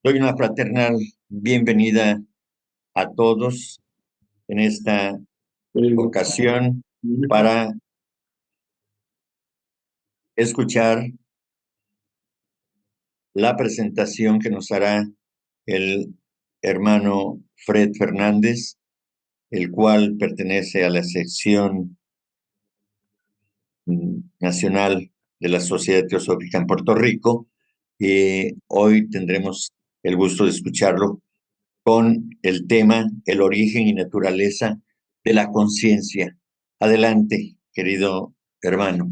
Doy una fraternal bienvenida a todos en esta ocasión para escuchar la presentación que nos hará el hermano Fred Fernández, el cual pertenece a la sección nacional de la Sociedad Teosófica en Puerto Rico. Y hoy tendremos el gusto de escucharlo con el tema el origen y naturaleza de la conciencia. Adelante, querido hermano.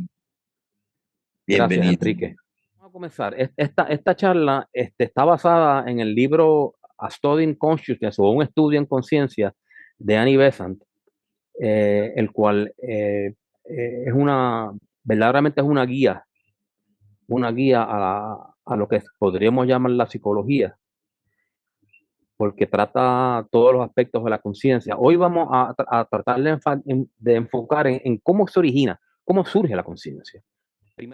Gracias, Bienvenido. Enrique. Vamos a comenzar. Esta charla está basada en el libro A Study in Consciousness o Un estudio en conciencia de Annie Besant, el cual verdaderamente es una guía a lo que podríamos llamar la psicología, porque trata todos los aspectos de la conciencia. Hoy vamos a tratar de enfocar en cómo se origina, cómo surge la conciencia.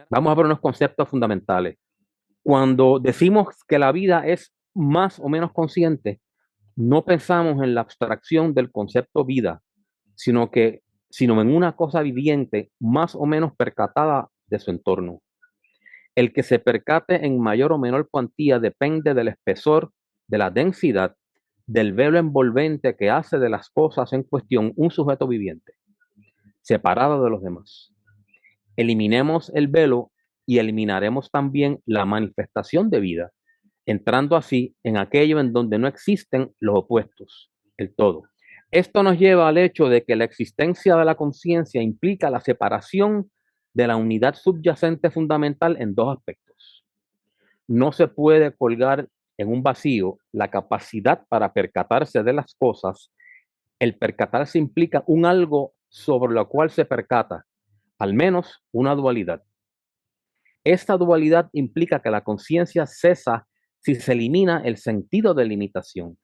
Vamos a ver unos conceptos fundamentales. Cuando decimos que la vida es más o menos consciente, no pensamos en la abstracción del concepto vida, sino sino en una cosa viviente más o menos percatada de su entorno. El que se percate en mayor o menor cuantía depende del espesor, de la densidad, del velo envolvente que hace de las cosas en cuestión un sujeto viviente, separado de los demás. Eliminemos el velo y eliminaremos también la manifestación de vida, entrando así en aquello en donde no existen los opuestos, el todo. Esto nos lleva al hecho de que la existencia de la conciencia implica la separación de la unidad subyacente fundamental en dos aspectos. No se puede colgar en un vacío la capacidad para percatarse de las cosas. El percatarse implica un algo sobre lo cual se percata, al menos una dualidad. Esta dualidad implica que la conciencia cesa si se elimina el sentido de limitación.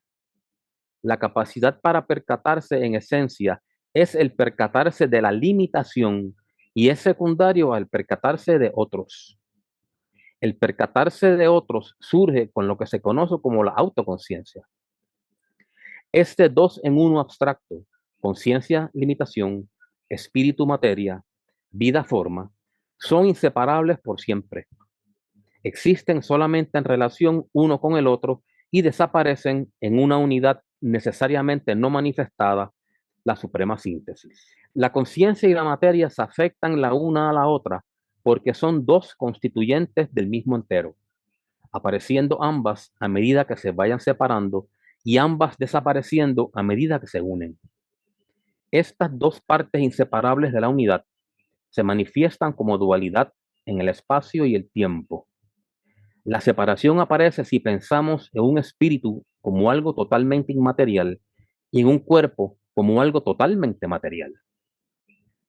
La capacidad para percatarse en esencia es el percatarse de la limitación y es secundario al percatarse de otros. El percatarse de otros surge con lo que se conoce como la autoconciencia. Este dos en uno abstracto, conciencia, limitación, espíritu, materia, vida, forma, son inseparables por siempre. Existen solamente en relación uno con el otro y desaparecen en una unidad necesariamente no manifestada, la suprema síntesis. La conciencia y la materia se afectan la una a la otra porque son dos constituyentes del mismo entero, apareciendo ambas a medida que se vayan separando y ambas desapareciendo a medida que se unen. Estas dos partes inseparables de la unidad se manifiestan como dualidad en el espacio y el tiempo. La separación aparece si pensamos en un espíritu como algo totalmente inmaterial y en un cuerpo como algo totalmente material.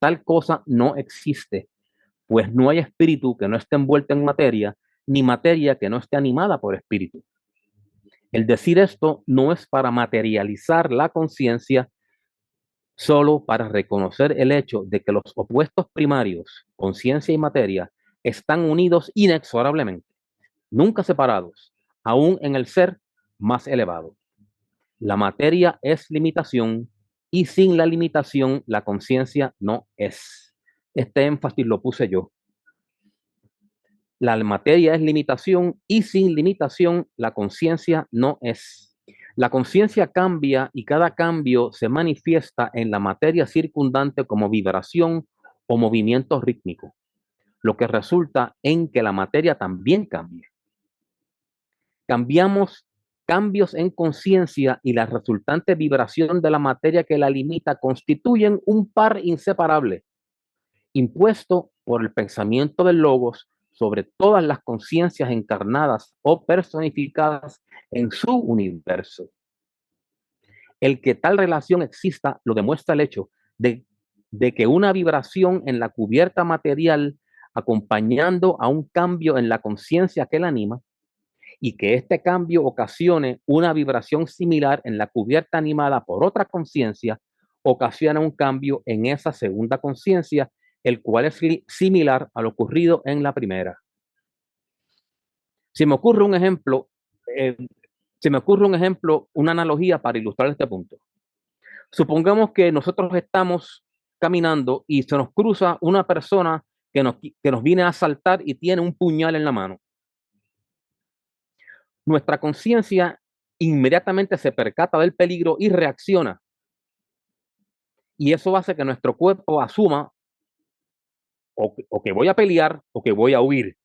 Tal cosa no existe, pues no hay espíritu que no esté envuelto en materia, ni materia que no esté animada por espíritu. El decir esto no es para materializar la conciencia, solo para reconocer el hecho de que los opuestos primarios, conciencia y materia, están unidos inexorablemente, nunca separados, aún en el ser más elevado. La materia es limitación y sin la limitación la conciencia no es. Este énfasis lo puse yo. La materia es limitación y sin limitación la conciencia no es. La conciencia cambia y cada cambio se manifiesta en la materia circundante como vibración o movimiento rítmico, lo que resulta en que la materia también cambia. Cambios en conciencia y la resultante vibración de la materia que la limita constituyen un par inseparable, impuesto por el pensamiento del logos sobre todas las conciencias encarnadas o personificadas en su universo. El que tal relación exista lo demuestra el hecho de que una vibración en la cubierta material acompañando a un cambio en la conciencia que la anima, y que este cambio ocasione una vibración similar en la cubierta animada por otra conciencia, ocasiona un cambio en esa segunda conciencia, el cual es similar a lo ocurrido en la primera. Si me ocurre un ejemplo, Se me ocurre un ejemplo, una analogía para ilustrar este punto. Supongamos que nosotros estamos caminando y se nos cruza una persona que nos viene a asaltar y tiene un puñal en la mano. Nuestra conciencia inmediatamente se percata del peligro y reacciona. Y eso hace que nuestro cuerpo asuma o que voy a pelear o que voy a huir.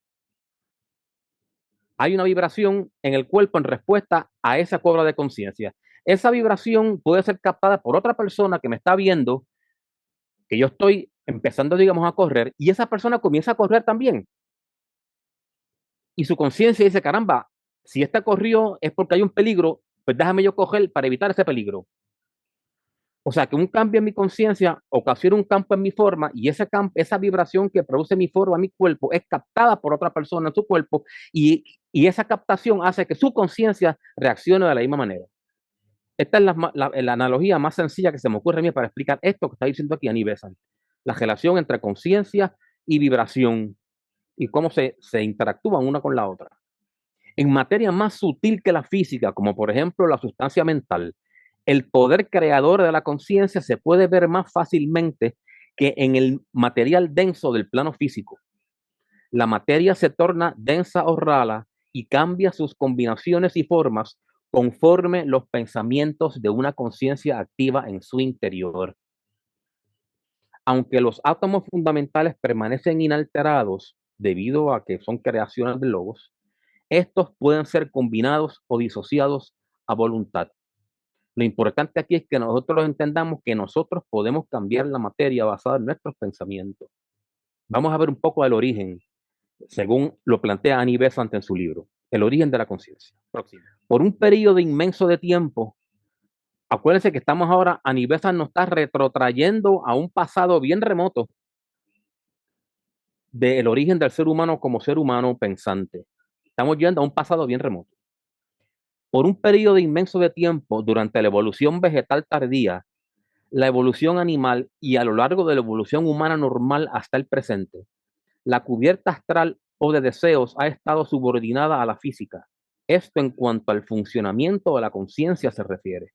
Hay una vibración en el cuerpo en respuesta a esa cobra de conciencia. Esa vibración puede ser captada por otra persona que me está viendo, que yo estoy empezando, digamos, a correr, y esa persona comienza a correr también. Y su conciencia dice, caramba, si esta corrió es porque hay un peligro, pues déjame yo coger para evitar ese peligro. O sea, que un cambio en mi conciencia ocasiona un campo en mi forma y esa vibración que produce mi forma, mi cuerpo, es captada por otra persona en su cuerpo y esa captación hace que su conciencia reaccione de la misma manera. Esta es la analogía más sencilla que se me ocurre a mí para explicar esto que está diciendo aquí Annie Besant. La relación entre conciencia y vibración y cómo se interactúan una con la otra. En materia más sutil que la física, como por ejemplo la sustancia mental, el poder creador de la conciencia se puede ver más fácilmente que en el material denso del plano físico. La materia se torna densa o rala y cambia sus combinaciones y formas conforme los pensamientos de una conciencia activa en su interior. Aunque los átomos fundamentales permanecen inalterados debido a que son creaciones de logos, estos pueden ser combinados o disociados a voluntad. Lo importante aquí es que nosotros entendamos que nosotros podemos cambiar la materia basada en nuestros pensamientos. Vamos a ver un poco del origen, según lo plantea Annie Besant en su libro, El origen de la conciencia. Por un periodo inmenso de tiempo, acuérdense que estamos ahora, Annie Besant nos está retrotrayendo a un pasado bien remoto del origen del ser humano como ser humano pensante. Estamos yendo a un pasado bien remoto. Por un periodo inmenso de tiempo, durante la evolución vegetal tardía, la evolución animal y a lo largo de la evolución humana normal hasta el presente, la cubierta astral o de deseos ha estado subordinada a la física. Esto en cuanto al funcionamiento de la conciencia se refiere.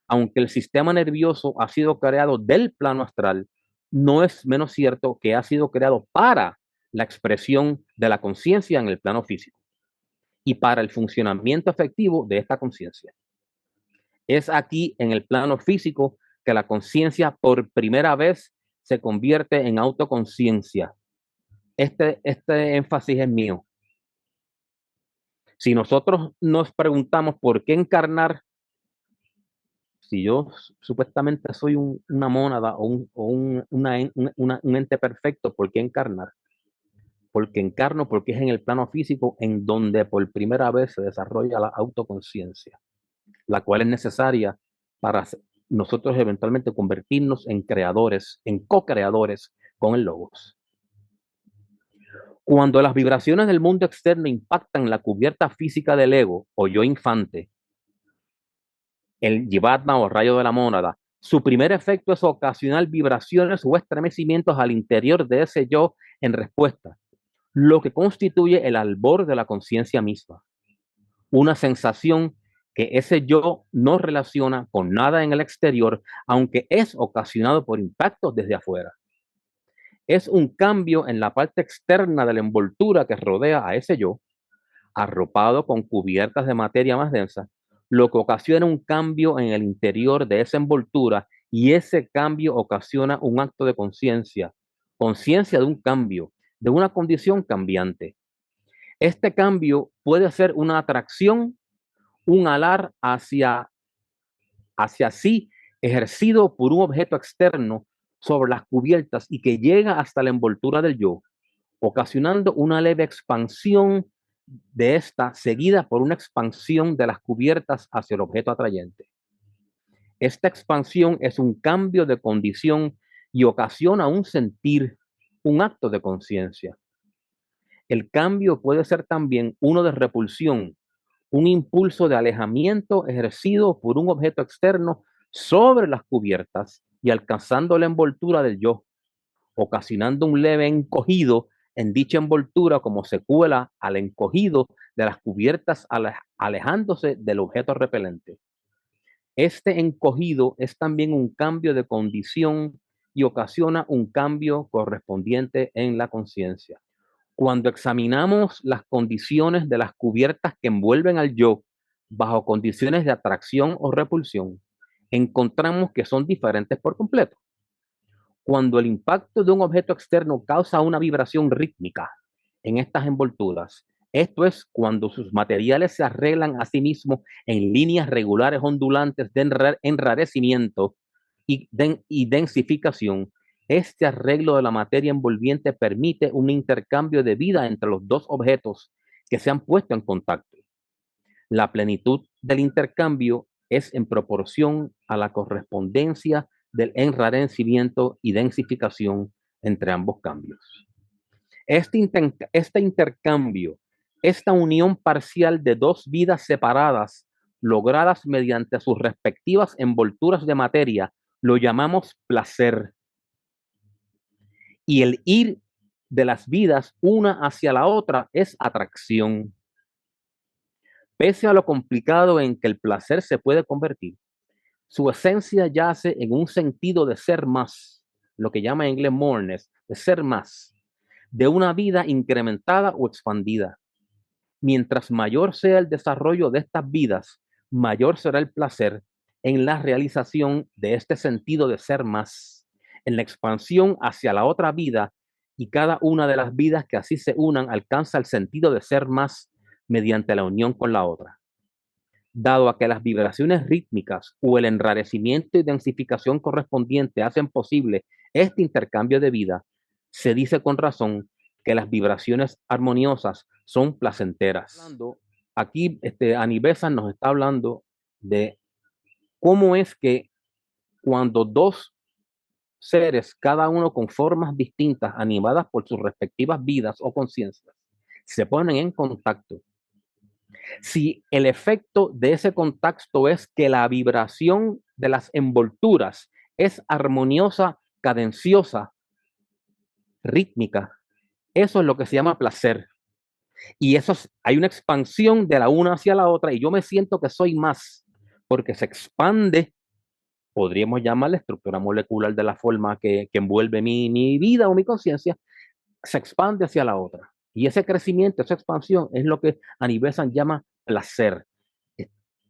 Aunque el sistema nervioso ha sido creado del plano astral, no es menos cierto que ha sido creado para la expresión de la conciencia en el plano físico y para el funcionamiento efectivo de esta conciencia. Es aquí en el plano físico que la conciencia por primera vez se convierte en autoconciencia. Este énfasis es mío. Si nosotros nos preguntamos por qué encarnar, si yo supuestamente soy una mónada o un ente perfecto, ¿por qué encarnar? Porque encarno porque es en el plano físico en donde por primera vez se desarrolla la autoconciencia, la cual es necesaria para nosotros eventualmente convertirnos en creadores, en co-creadores con el Logos. Cuando las vibraciones del mundo externo impactan la cubierta física del ego o yo infante, el Jivatma o rayo de la mónada, su primer efecto es ocasionar vibraciones o estremecimientos al interior de ese yo en respuesta, lo que constituye el albor de la conciencia misma. Una sensación que ese yo no relaciona con nada en el exterior, aunque es ocasionado por impactos desde afuera. Es un cambio en la parte externa de la envoltura que rodea a ese yo, arropado con cubiertas de materia más densa, lo que ocasiona un cambio en el interior de esa envoltura y ese cambio ocasiona un acto de conciencia, conciencia de un cambio, de una condición cambiante. Este cambio puede ser una atracción, un alar hacia sí ejercido por un objeto externo sobre las cubiertas y que llega hasta la envoltura del yo, ocasionando una leve expansión de esta seguida por una expansión de las cubiertas hacia el objeto atrayente. Esta expansión es un cambio de condición y ocasiona un sentir, un acto de conciencia. El cambio puede ser también uno de repulsión, un impulso de alejamiento ejercido por un objeto externo sobre las cubiertas y alcanzando la envoltura del yo, ocasionando un leve encogido en dicha envoltura como secuela al encogido de las cubiertas alejándose del objeto repelente. Este encogido es también un cambio de condición y ocasiona un cambio correspondiente en la conciencia. Cuando examinamos las condiciones de las cubiertas que envuelven al yo bajo condiciones de atracción o repulsión, encontramos que son diferentes por completo. Cuando el impacto de un objeto externo causa una vibración rítmica en estas envolturas, esto es cuando sus materiales se arreglan a sí mismos en líneas regulares ondulantes de enrarecimiento y densificación. Este arreglo de la materia envolviente permite un intercambio de vida entre los dos objetos que se han puesto en contacto. La plenitud del intercambio es en proporción a la correspondencia del enrarecimiento y densificación entre ambos cambios. Este intercambio, esta unión parcial de dos vidas separadas, logradas mediante sus respectivas envolturas de materia, lo llamamos placer. Y el ir de las vidas una hacia la otra es atracción. Pese a lo complicado en que el placer se puede convertir, su esencia yace en un sentido de ser más, lo que llama en inglés moreness, de ser más, de una vida incrementada o expandida. Mientras mayor sea el desarrollo de estas vidas, mayor será el placer en la realización de este sentido de ser más, en la expansión hacia la otra vida, y cada una de las vidas que así se unan alcanza el sentido de ser más mediante la unión con la otra. Dado a que las vibraciones rítmicas o el enrarecimiento y densificación correspondiente hacen posible este intercambio de vida, se dice con razón que las vibraciones armoniosas son placenteras. Aquí Annie Besant nos está hablando de cómo es que cuando dos seres, cada uno con formas distintas, animadas por sus respectivas vidas o conciencias, se ponen en contacto. Si el efecto de ese contacto es que la vibración de las envolturas es armoniosa, cadenciosa, rítmica, eso es lo que se llama placer. Y hay una expansión de la una hacia la otra y yo me siento que soy más, porque se expande, podríamos llamar la estructura molecular de la forma que envuelve mi vida o mi conciencia, se expande hacia la otra. Y ese crecimiento, esa expansión es lo que Annie Besant llama placer.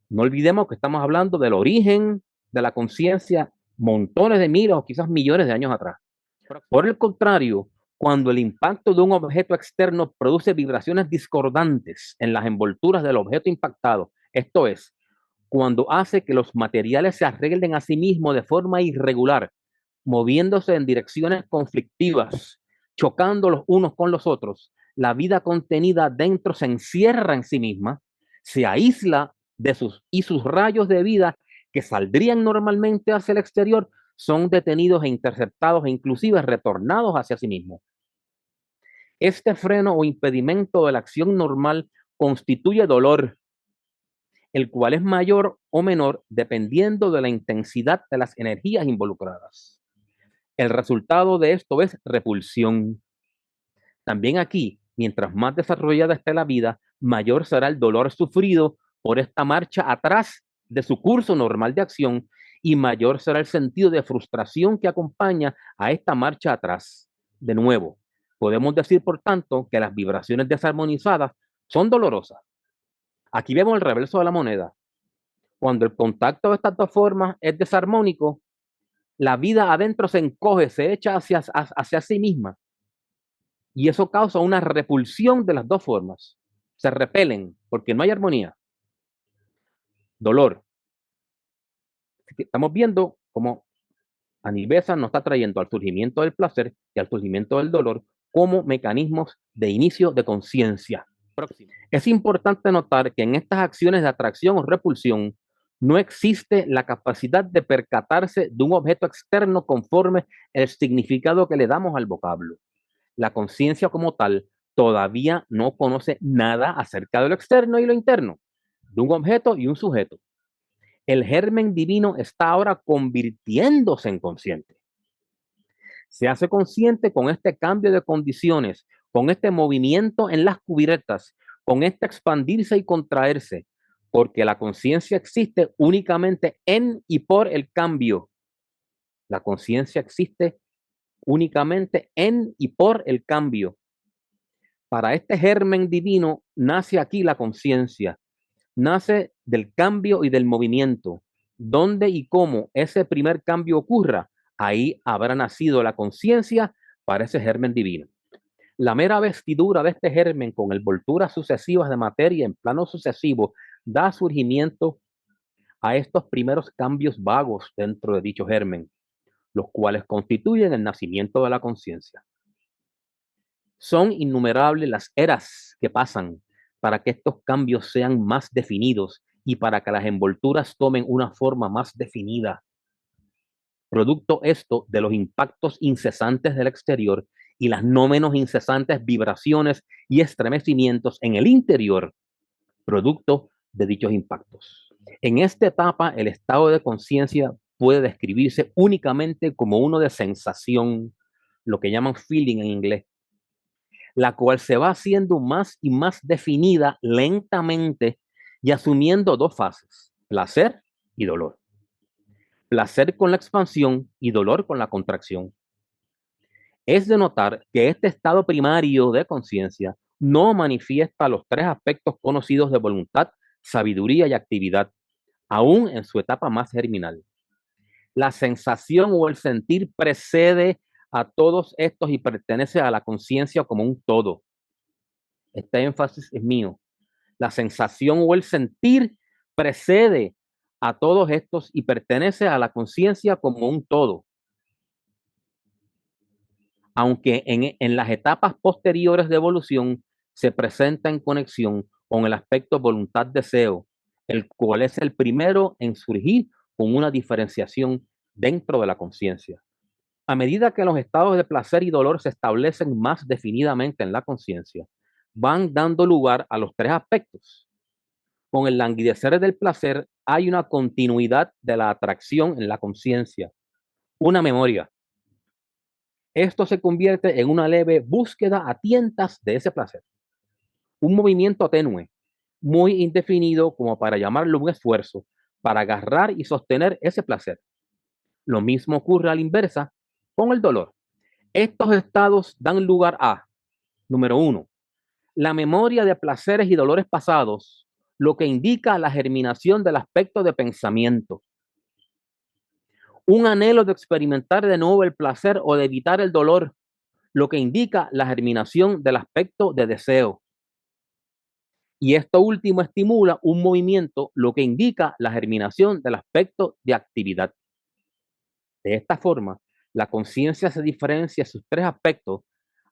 No olvidemos que estamos hablando del origen de la conciencia montones de miles o quizás millones de años atrás. Por el contrario, cuando el impacto de un objeto externo produce vibraciones discordantes en las envolturas del objeto impactado, esto es, cuando hace que los materiales se arreglen a sí mismos de forma irregular, moviéndose en direcciones conflictivas, chocando los unos con los otros, la vida contenida dentro se encierra en sí misma, se aísla de sus rayos de vida que saldrían normalmente hacia el exterior son detenidos e interceptados e inclusive retornados hacia sí mismos. Este freno o impedimento de la acción normal constituye dolor, el cual es mayor o menor dependiendo de la intensidad de las energías involucradas. El resultado de esto es repulsión. También aquí, mientras más desarrollada esté la vida, mayor será el dolor sufrido por esta marcha atrás de su curso normal de acción y mayor será el sentido de frustración que acompaña a esta marcha atrás. De nuevo, podemos decir, por tanto, que las vibraciones desarmonizadas son dolorosas. Aquí vemos el reverso de la moneda. Cuando el contacto de estas dos formas es desarmónico, la vida adentro se encoge, se echa hacia sí misma. Y eso causa una repulsión de las dos formas. Se repelen porque no hay armonía. Dolor. Estamos viendo cómo Annie Besant nos está trayendo al surgimiento del placer y al surgimiento del dolor como mecanismos de inicio de conciencia. Es importante notar que en estas acciones de atracción o repulsión no existe la capacidad de percatarse de un objeto externo conforme el significado que le damos al vocablo. La conciencia como tal todavía no conoce nada acerca de lo externo y lo interno, de un objeto y un sujeto. El germen divino está ahora convirtiéndose en consciente. Se hace consciente con este cambio de condiciones con este movimiento en las cubiertas, con este expandirse y contraerse, porque la conciencia existe únicamente en y por el cambio. La conciencia existe únicamente en y por el cambio. Para este germen divino nace aquí la conciencia, nace del cambio y del movimiento. Donde y cómo ese primer cambio ocurra, ahí habrá nacido la conciencia para ese germen divino. La mera vestidura de este germen con envolturas sucesivas de materia en planos sucesivos da surgimiento a estos primeros cambios vagos dentro de dicho germen, los cuales constituyen el nacimiento de la conciencia. Son innumerables las eras que pasan para que estos cambios sean más definidos y para que las envolturas tomen una forma más definida. Producto esto de los impactos incesantes del exterior y las no menos incesantes vibraciones y estremecimientos en el interior, producto de dichos impactos. En esta etapa, el estado de conciencia puede describirse únicamente como uno de sensación, lo que llaman feeling en inglés, la cual se va haciendo más y más definida lentamente y asumiendo dos fases, placer y dolor. Placer con la expansión y dolor con la contracción. Es de notar que este estado primario de conciencia no manifiesta los tres aspectos conocidos de voluntad, sabiduría y actividad, aún en su etapa más germinal. La sensación o el sentir precede a todos estos y pertenece a la conciencia como un todo. Este énfasis es mío. La sensación o el sentir precede a todos estos y pertenece a la conciencia como un todo. Aunque en las etapas posteriores de evolución se presenta en conexión con el aspecto voluntad-deseo, el cual es el primero en surgir con una diferenciación dentro de la conciencia. A medida que los estados de placer y dolor se establecen más definidamente en la conciencia, van dando lugar a los tres aspectos. Con el languidecer del placer hay una continuidad de la atracción en la conciencia, una memoria. Esto se convierte en una leve búsqueda a tientas de ese placer, un movimiento tenue, muy indefinido como para llamarlo un esfuerzo, para agarrar y sostener ese placer. Lo mismo ocurre a la inversa con el dolor. Estos estados dan lugar a, número uno, la memoria de placeres y dolores pasados, lo que indica la germinación del aspecto de pensamiento. Un anhelo de experimentar de nuevo el placer o de evitar el dolor, lo que indica la germinación del aspecto de deseo. Y esto último estimula un movimiento, lo que indica la germinación del aspecto de actividad. De esta forma, la conciencia se diferencia en sus tres aspectos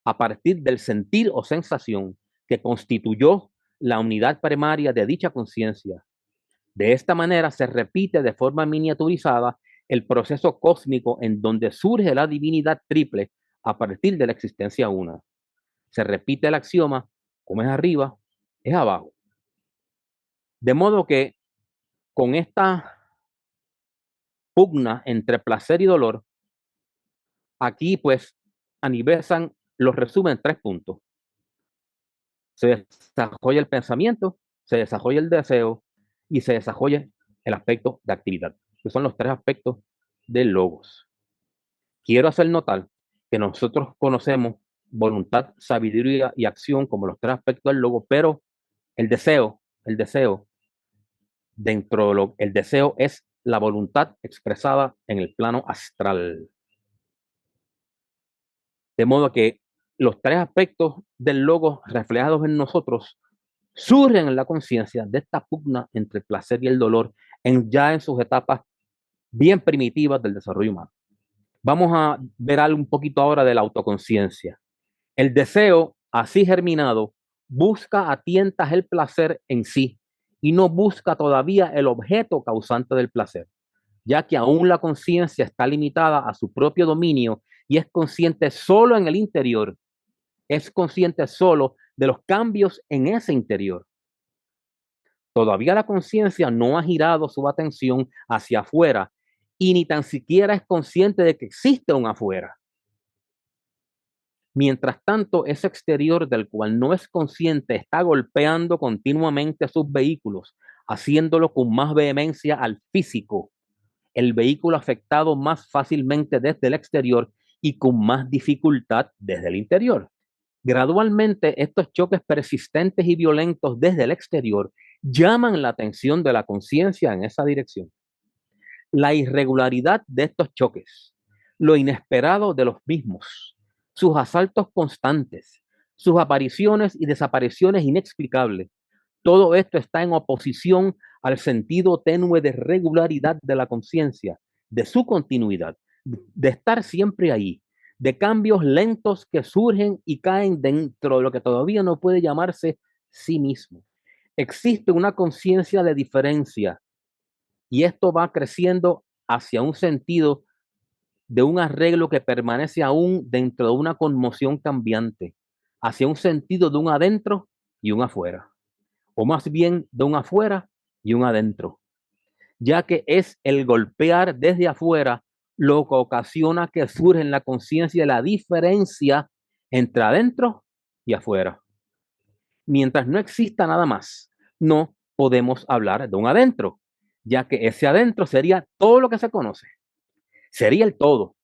a partir del sentir o sensación que constituyó la unidad primaria de dicha conciencia. De esta manera se repite de forma miniaturizada el proceso cósmico en donde surge la divinidad triple a partir de la existencia una. Se repite el axioma, como es arriba, es abajo. De modo que con esta pugna entre placer y dolor, aquí pues aniversan los resumen en tres puntos. Se desarrolla el pensamiento, se desarrolla el deseo y se desarrolla el aspecto de actividad, que son los tres aspectos del logos. Quiero hacer notar que nosotros conocemos voluntad, sabiduría y acción como los tres aspectos del logos, pero el deseo, el deseo es la voluntad expresada en el plano astral. De modo que los tres aspectos del logos reflejados en nosotros surgen en la conciencia de esta pugna entre el placer y el dolor ya en sus etapas bien primitivas del desarrollo humano. Vamos a ver algo un poquito ahora de la autoconciencia. El deseo, así germinado, busca a tientas el placer en sí y no busca todavía el objeto causante del placer, ya que aún la conciencia está limitada a su propio dominio y es consciente solo en el interior, es consciente solo de los cambios en ese interior. Todavía la conciencia no ha girado su atención hacia afuera y ni tan siquiera es consciente de que existe un afuera. Mientras tanto, ese exterior del cual no es consciente está golpeando continuamente sus vehículos, haciéndolo con más vehemencia al físico, el vehículo afectado más fácilmente desde el exterior y con más dificultad desde el interior. Gradualmente, estos choques persistentes y violentos desde el exterior llaman la atención de la conciencia en esa dirección. La irregularidad de estos choques, lo inesperado de los mismos, sus asaltos constantes, sus apariciones y desapariciones inexplicables, todo esto está en oposición al sentido tenue de regularidad de la conciencia, de su continuidad, de estar siempre ahí, de cambios lentos que surgen y caen dentro de lo que todavía no puede llamarse sí mismo. Existe una conciencia de diferencia y esto va creciendo hacia un sentido de un arreglo que permanece aún dentro de una conmoción cambiante, hacia un sentido de un adentro y un afuera, o más bien de un afuera y un adentro, ya que es el golpear desde afuera lo que ocasiona que surge en la conciencia la diferencia entre adentro y afuera. Mientras no exista nada más, no podemos hablar de un adentro, ya que ese adentro sería todo lo que se conoce, sería el todo.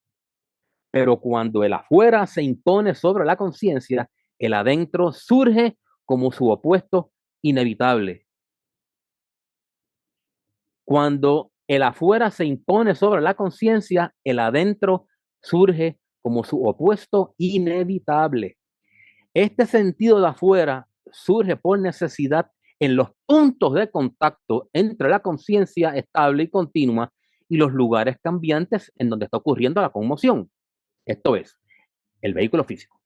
Pero cuando el afuera se impone sobre la conciencia, el adentro surge como su opuesto inevitable. Cuando el afuera se impone sobre la conciencia, el adentro surge como su opuesto inevitable. Este sentido de afuera surge por necesidad en los puntos de contacto entre la conciencia estable y continua y los lugares cambiantes en donde está ocurriendo la conmoción. Esto es, el vehículo físico.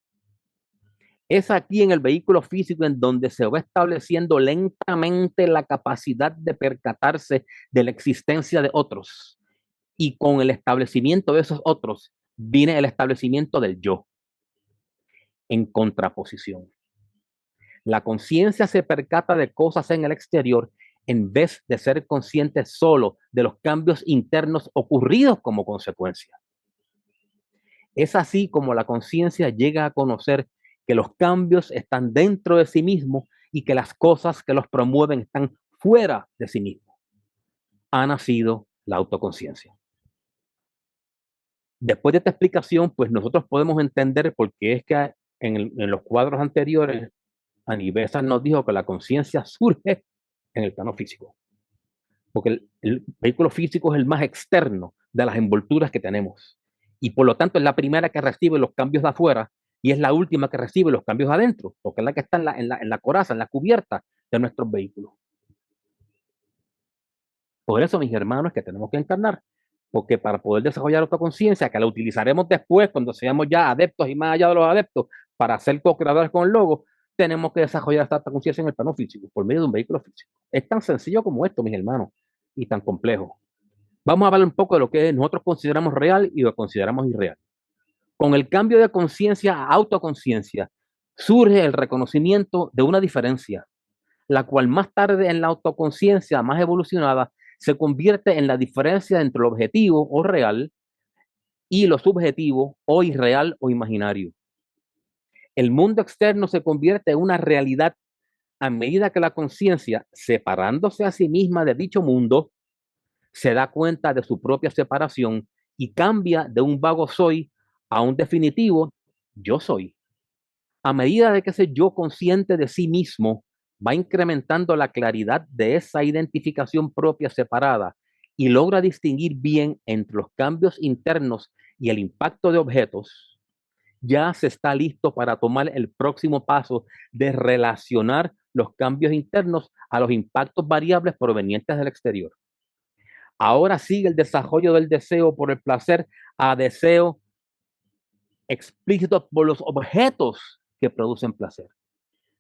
Es aquí en el vehículo físico en donde se va estableciendo lentamente la capacidad de percatarse de la existencia de otros. Y con el establecimiento de esos otros viene el establecimiento del yo en contraposición. La conciencia se percata de cosas en el exterior en vez de ser consciente solo de los cambios internos ocurridos como consecuencia. Es así como la conciencia llega a conocer que los cambios están dentro de sí mismo y que las cosas que los promueven están fuera de sí mismo. Ha nacido la autoconciencia. Después de esta explicación, pues nosotros podemos entender por qué es que en los cuadros anteriores, Anibesa nos dijo que la conciencia surge en el plano físico, porque el vehículo físico es el más externo de las envolturas que tenemos y por lo tanto es la primera que recibe los cambios de afuera y es la última que recibe los cambios adentro, porque es la que está en la coraza, en la cubierta de nuestros vehículos. Por eso, mis hermanos, es que tenemos que encarnar, porque para poder desarrollar otra conciencia, que la utilizaremos después cuando seamos ya adeptos y más allá de los adeptos, para ser co-creadores con el logo, tenemos que desarrollar esta conciencia en el plano físico, por medio de un vehículo físico. Es tan sencillo como esto, mis hermanos, y tan complejo. Vamos a hablar un poco de lo que nosotros consideramos real y lo que consideramos irreal. Con el cambio de conciencia a autoconciencia, surge el reconocimiento de una diferencia, la cual más tarde en la autoconciencia más evolucionada se convierte en la diferencia entre lo objetivo o real y lo subjetivo o irreal o imaginario. El mundo externo se convierte en una realidad a medida que la conciencia, separándose a sí misma de dicho mundo, se da cuenta de su propia separación y cambia de un vago soy a un definitivo yo soy. A medida de que ese yo consciente de sí mismo va incrementando la claridad de esa identificación propia separada y logra distinguir bien entre los cambios internos y el impacto de objetos, ya se está listo para tomar el próximo paso de relacionar los cambios internos a los impactos variables provenientes del exterior. Ahora sigue el desarrollo del deseo por el placer a deseo explícito por los objetos que producen placer,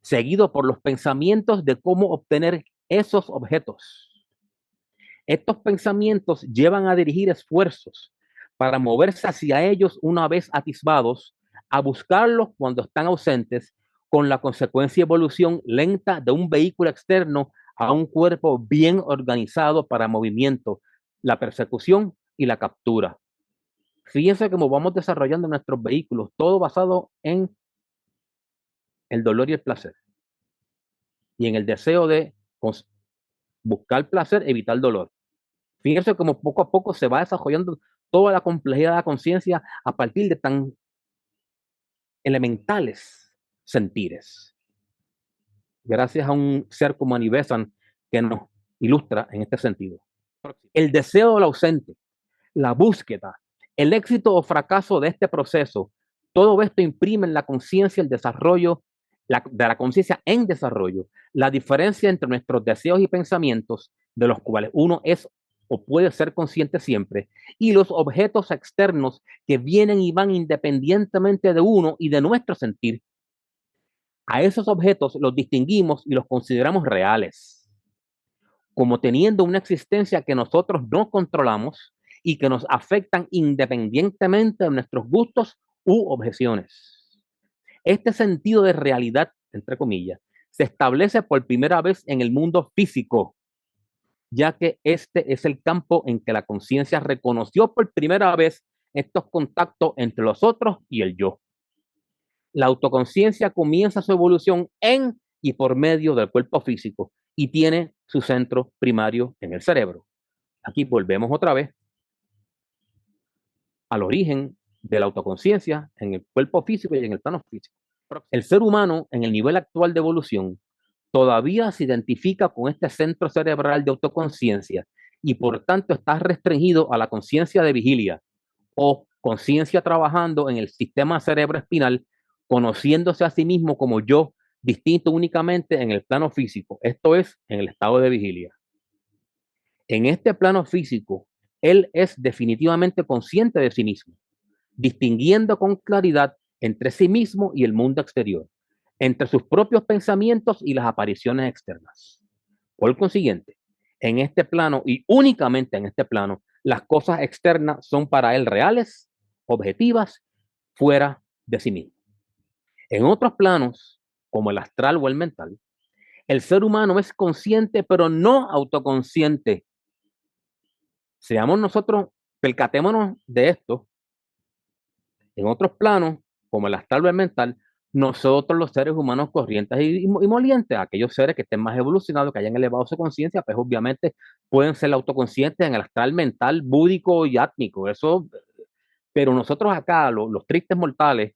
seguido por los pensamientos de cómo obtener esos objetos. Estos pensamientos llevan a dirigir esfuerzos para moverse hacia ellos una vez atisbados, a buscarlos cuando están ausentes, con la consecuencia evolución lenta de un vehículo externo a un cuerpo bien organizado para movimiento, la persecución y la captura. Fíjense cómo vamos desarrollando nuestros vehículos, todo basado en el dolor y el placer, y en el deseo de buscar placer, evitar dolor. Fíjense cómo poco a poco se va desarrollando toda la complejidad de la conciencia a partir de tan elementales sentires, gracias a un ser como Anibesan que nos ilustra en este sentido. El deseo del ausente, la búsqueda, el éxito o fracaso de este proceso, todo esto imprime en la conciencia el desarrollo de la conciencia en desarrollo, la diferencia entre nuestros deseos y pensamientos, de los cuales uno es o puede ser consciente siempre, y los objetos externos que vienen y van independientemente de uno y de nuestro sentir. A esos objetos los distinguimos y los consideramos reales, como teniendo una existencia que nosotros no controlamos y que nos afectan independientemente de nuestros gustos u objeciones. Este sentido de realidad, entre comillas, se establece por primera vez en el mundo físico, ya que este es el campo en que la conciencia reconoció por primera vez estos contactos entre los otros y el yo. La autoconciencia comienza su evolución en y por medio del cuerpo físico y tiene su centro primario en el cerebro. Aquí volvemos otra vez al origen de la autoconciencia en el cuerpo físico y en el plano físico. El ser humano, en el nivel actual de evolución, todavía se identifica con este centro cerebral de autoconciencia y por tanto está restringido a la conciencia de vigilia o conciencia trabajando en el sistema cerebroespinal, conociéndose a sí mismo como yo, distinto únicamente en el plano físico, esto es, en el estado de vigilia. En este plano físico, él es definitivamente consciente de sí mismo, distinguiendo con claridad entre sí mismo y el mundo exterior, entre sus propios pensamientos y las apariciones externas. Por consiguiente, en este plano y únicamente en este plano, las cosas externas son para él reales, objetivas, fuera de sí mismo. En otros planos, como el astral o el mental, el ser humano es consciente pero no autoconsciente. Seamos nosotros, percatémonos de esto. En otros planos, como el astral o el mental, nosotros los seres humanos corrientes y molientes, aquellos seres que estén más evolucionados, que hayan elevado su conciencia, pues obviamente pueden ser autoconscientes en el astral mental, búdico y átmico. Eso, pero nosotros acá, los tristes mortales,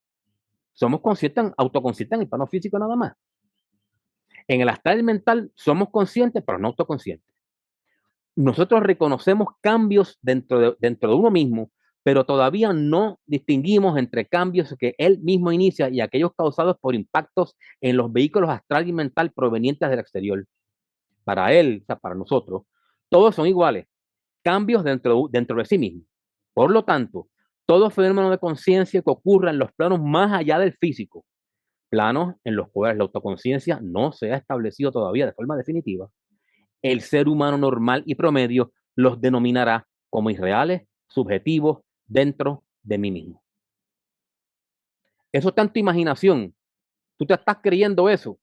somos conscientes, autoconscientes en el plano físico nada más. En el astral mental somos conscientes, pero no autoconscientes. Nosotros reconocemos cambios dentro de uno mismo, pero todavía no distinguimos entre cambios que él mismo inicia y aquellos causados por impactos en los vehículos astral y mental provenientes del exterior. Para él, o sea, para nosotros, todos son iguales, cambios dentro de sí mismo. Por lo tanto, todo fenómeno de conciencia que ocurra en los planos más allá del físico, planos en los cuales la autoconciencia no se ha establecido todavía de forma definitiva, el ser humano normal y promedio los denominará como irreales, subjetivos, dentro de mí mismo. Eso está en tu imaginación. Tú te estás creyendo eso.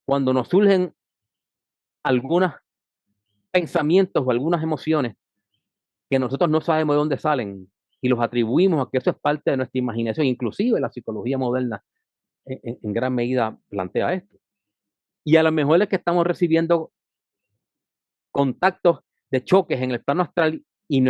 Cuando nos surgen algunos pensamientos o algunas emociones que nosotros no sabemos de dónde salen y los atribuimos a que eso es parte de nuestra imaginación, inclusive la psicología moderna en gran medida plantea esto. Y a lo mejor es que estamos recibiendo contactos de choques en el plano astral y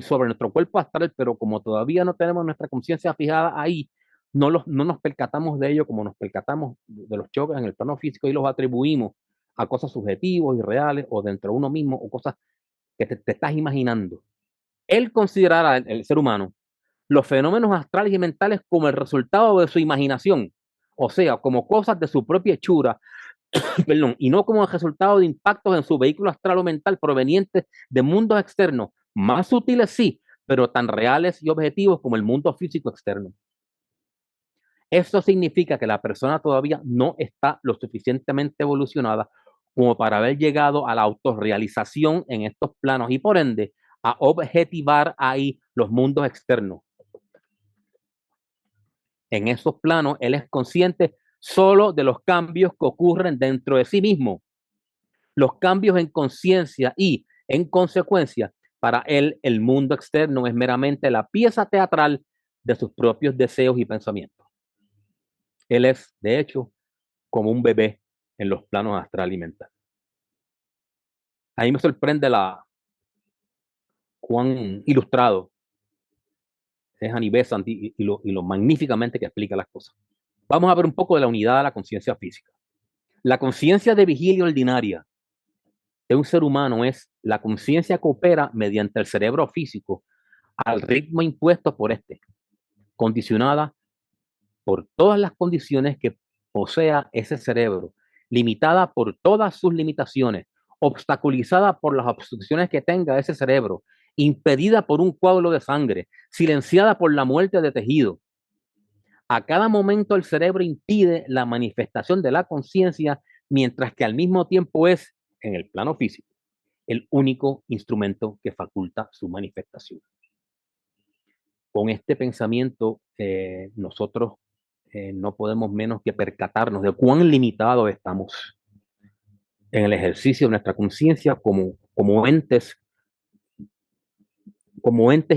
sobre nuestro cuerpo astral, pero como todavía no tenemos nuestra conciencia fijada ahí, no nos percatamos de ello como nos percatamos de los choques en el plano físico y los atribuimos a cosas subjetivas y reales o dentro de uno mismo o cosas que te estás imaginando. Él considerará, el ser humano, los fenómenos astrales y mentales como el resultado de su imaginación, o sea, como cosas de su propia hechura, perdón, y no como el resultado de impactos en su vehículo astral o mental provenientes de mundos externos, más sutiles sí, pero tan reales y objetivos como el mundo físico externo. Eso significa que la persona todavía no está lo suficientemente evolucionada como para haber llegado a la autorrealización en estos planos y por ende a objetivar ahí los mundos externos. En esos planos, él es consciente solo de los cambios que ocurren dentro de sí mismo. Los cambios en conciencia y, en consecuencia, Para él, el mundo externo es meramente la pieza teatral de sus propios deseos y pensamientos. Él es, de hecho, como un bebé en los planos astral y mental. A mí me sorprende cuán ilustrado es Aníbal Besant y lo magníficamente que explica las cosas. Vamos a ver un poco de la unidad de la conciencia física. La conciencia de vigilia ordinaria de un ser humano es la conciencia que opera mediante el cerebro físico al ritmo impuesto por este, condicionada por todas las condiciones que posea ese cerebro, limitada por todas sus limitaciones, obstaculizada por las obstrucciones que tenga ese cerebro, impedida por un coágulo de sangre, silenciada por la muerte de tejido. A cada momento el cerebro impide la manifestación de la conciencia, mientras que al mismo tiempo es, en el plano físico, el único instrumento que faculta su manifestación. Con este pensamiento, nosotros no podemos menos que percatarnos de cuán limitados estamos en el ejercicio de nuestra conciencia como entes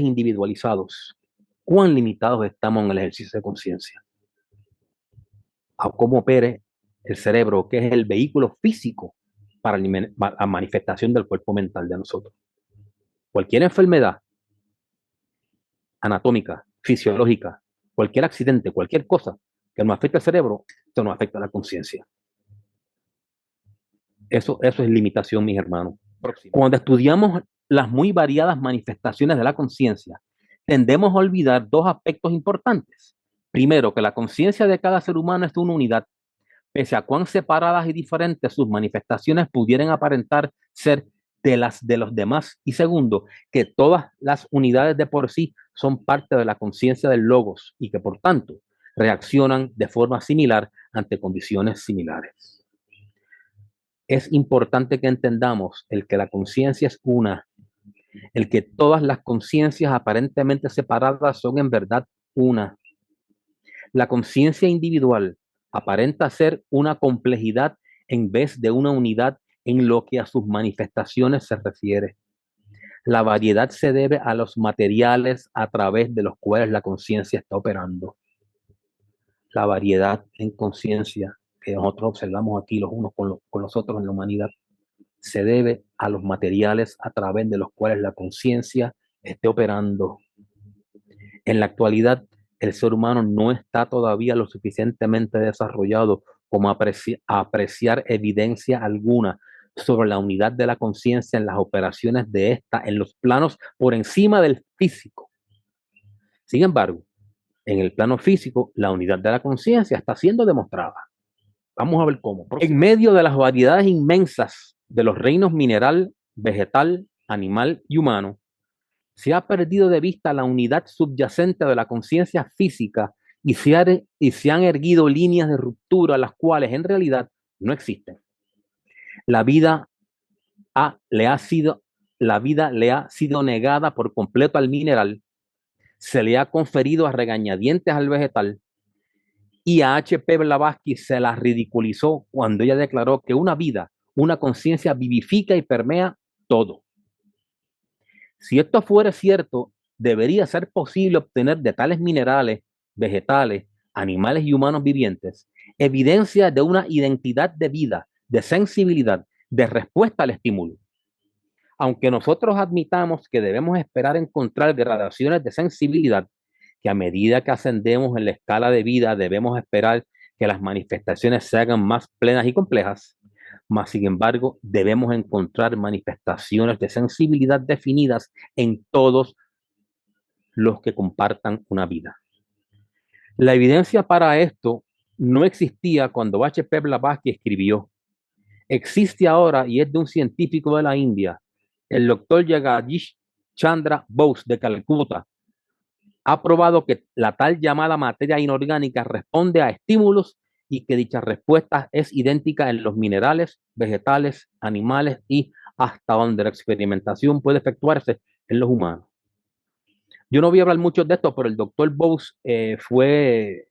individualizados. Cuán limitados estamos en el ejercicio de conciencia. A cómo opere el cerebro, que es el vehículo físico para la manifestación del cuerpo mental de nosotros. Cualquier enfermedad anatómica, fisiológica, cualquier accidente, cualquier cosa que nos afecte al cerebro, esto nos afecta a la conciencia. Eso es limitación, mis hermanos. Cuando estudiamos las muy variadas manifestaciones de la conciencia, tendemos a olvidar dos aspectos importantes. Primero, que la conciencia de cada ser humano es una unidad, pese a cuán separadas y diferentes sus manifestaciones pudieran aparentar ser de las de los demás. Y segundo, que todas las unidades de por sí son parte de la conciencia del logos y que por tanto reaccionan de forma similar ante condiciones similares. Es importante que entendamos el que la conciencia es una, el que todas las conciencias aparentemente separadas son en verdad una. La conciencia individual aparenta ser una complejidad en vez de una unidad en lo que a sus manifestaciones se refiere. La variedad se debe a los materiales a través de los cuales la conciencia está operando. La variedad en conciencia que nosotros observamos aquí los unos con los otros en la humanidad se debe a los materiales a través de los cuales la conciencia esté operando. En la actualidad, el ser humano no está todavía lo suficientemente desarrollado como apreciar evidencia alguna sobre la unidad de la conciencia en las operaciones de esta en los planos por encima del físico. Sin embargo, en el plano físico, la unidad de la conciencia está siendo demostrada. Vamos a ver cómo. En medio de las variedades inmensas de los reinos mineral, vegetal, animal y humano, se ha perdido de vista la unidad subyacente de la conciencia física y se han erguido líneas de ruptura, las cuales en realidad no existen. La vida le ha sido negada por completo al mineral, se le ha conferido a regañadientes al vegetal, y a H.P. Blavatsky se la ridiculizó cuando ella declaró que una vida, una conciencia vivifica y permea todo. Si esto fuera cierto, debería ser posible obtener de tales minerales, vegetales, animales y humanos vivientes evidencia de una identidad de vida, de sensibilidad, de respuesta al estímulo. Aunque nosotros admitamos que debemos esperar encontrar gradaciones de sensibilidad, que a medida que ascendemos en la escala de vida debemos esperar que las manifestaciones se hagan más plenas y complejas, mas sin embargo debemos encontrar manifestaciones de sensibilidad definidas en todos los que compartan una vida. La evidencia para esto no existía cuando H.P. Blavatsky escribió. Existe ahora y es de un científico de la India, el doctor Jagadish Chandra Bose de Calcuta. Ha probado que la tal llamada materia inorgánica responde a estímulos y que dicha respuesta es idéntica en los minerales, vegetales, animales y hasta donde la experimentación puede efectuarse en los humanos. Yo no voy a hablar mucho de esto, pero el doctor Bose fue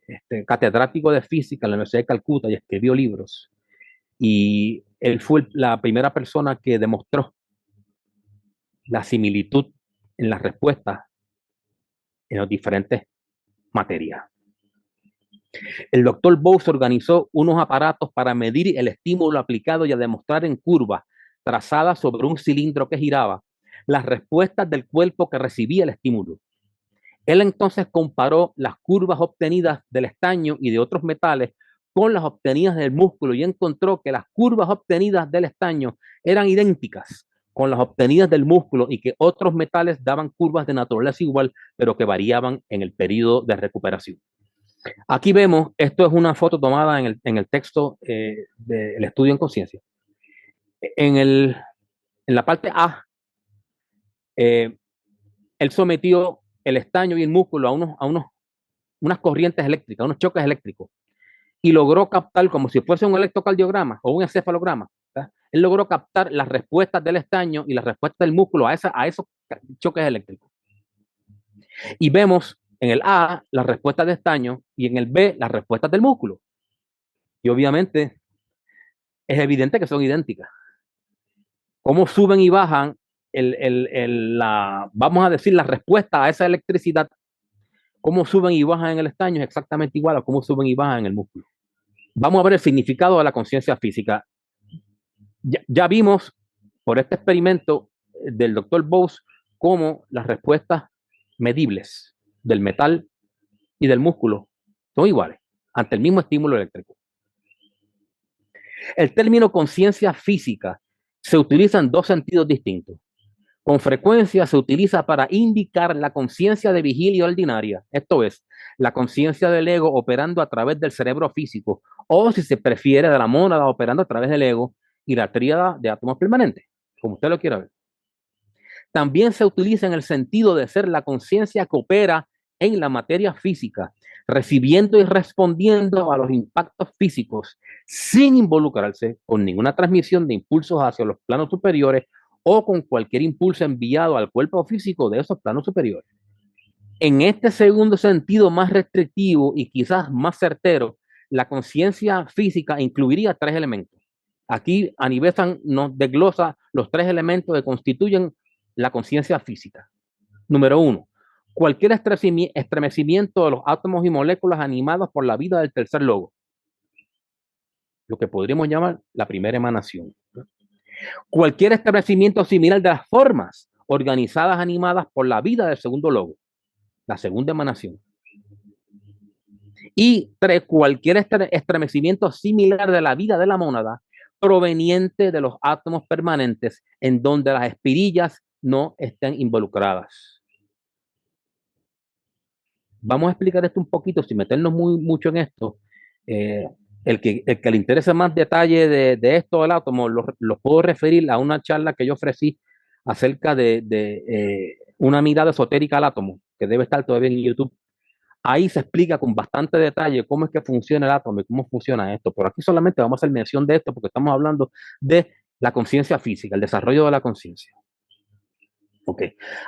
catedrático de física en la Universidad de Calcuta y escribió libros. Y él fue la primera persona que demostró la similitud en las respuestas en las diferentes materias. El doctor Bose organizó unos aparatos para medir el estímulo aplicado y a demostrar en curvas trazadas sobre un cilindro que giraba las respuestas del cuerpo que recibía el estímulo. Él entonces comparó las curvas obtenidas del estaño y de otros metales con las obtenidas del músculo y encontró que las curvas obtenidas del estaño eran idénticas con las obtenidas del músculo y que otros metales daban curvas de naturaleza igual, pero que variaban en el periodo de recuperación. Aquí vemos, esto es una foto tomada en el texto del estudio en conciencia. En la parte A, él sometió el estaño y el músculo a unas corrientes eléctricas, unos choques eléctricos, y logró captar, como si fuese un electrocardiograma o un encefalograma, ¿verdad? Él logró captar las respuestas del estaño y las respuestas del músculo a esos choques eléctricos. Y vemos en el A las respuestas de estaño y en el B las respuestas del músculo. Y obviamente es evidente que son idénticas. Cómo suben y bajan vamos a decir, la respuesta a esa electricidad, cómo suben y bajan en el estaño es exactamente igual a cómo suben y bajan en el músculo. Vamos a ver el significado de la conciencia física. Ya vimos por este experimento del doctor Bose cómo las respuestas medibles del metal y del músculo son iguales ante el mismo estímulo eléctrico. El término conciencia física se utiliza en dos sentidos distintos. Con frecuencia se utiliza para indicar la conciencia de vigilia ordinaria, esto es, la conciencia del ego operando a través del cerebro físico, o si se prefiere, de la mónada operando a través del ego y la tríada de átomos permanentes, como usted lo quiera ver. También se utiliza en el sentido de ser la conciencia que opera en la materia física, recibiendo y respondiendo a los impactos físicos sin involucrarse con ninguna transmisión de impulsos hacia los planos superiores o con cualquier impulso enviado al cuerpo físico de esos planos superiores. En este segundo sentido más restrictivo y quizás más certero, la conciencia física incluiría tres elementos. Aquí Anibesan nos desglosa los tres elementos que constituyen la conciencia física. Número uno, cualquier estremecimiento de los átomos y moléculas animados por la vida del tercer logo, lo que podríamos llamar la primera emanación. Cualquier estremecimiento similar de las formas organizadas animadas por la vida del segundo logo, la segunda emanación. Y tres, cualquier estremecimiento similar de la vida de la mónada proveniente de los átomos permanentes en donde las espirillas no estén involucradas. Vamos a explicar esto un poquito sin meternos mucho en esto. El que le interese más detalle de esto del átomo, los puedo referir a una charla que yo ofrecí acerca de una mirada esotérica al átomo, que debe estar todavía en YouTube. Ahí se explica con bastante detalle cómo es que funciona el átomo y cómo funciona esto. Pero aquí solamente vamos a hacer mención de esto porque estamos hablando de la conciencia física, el desarrollo de la conciencia. Ok.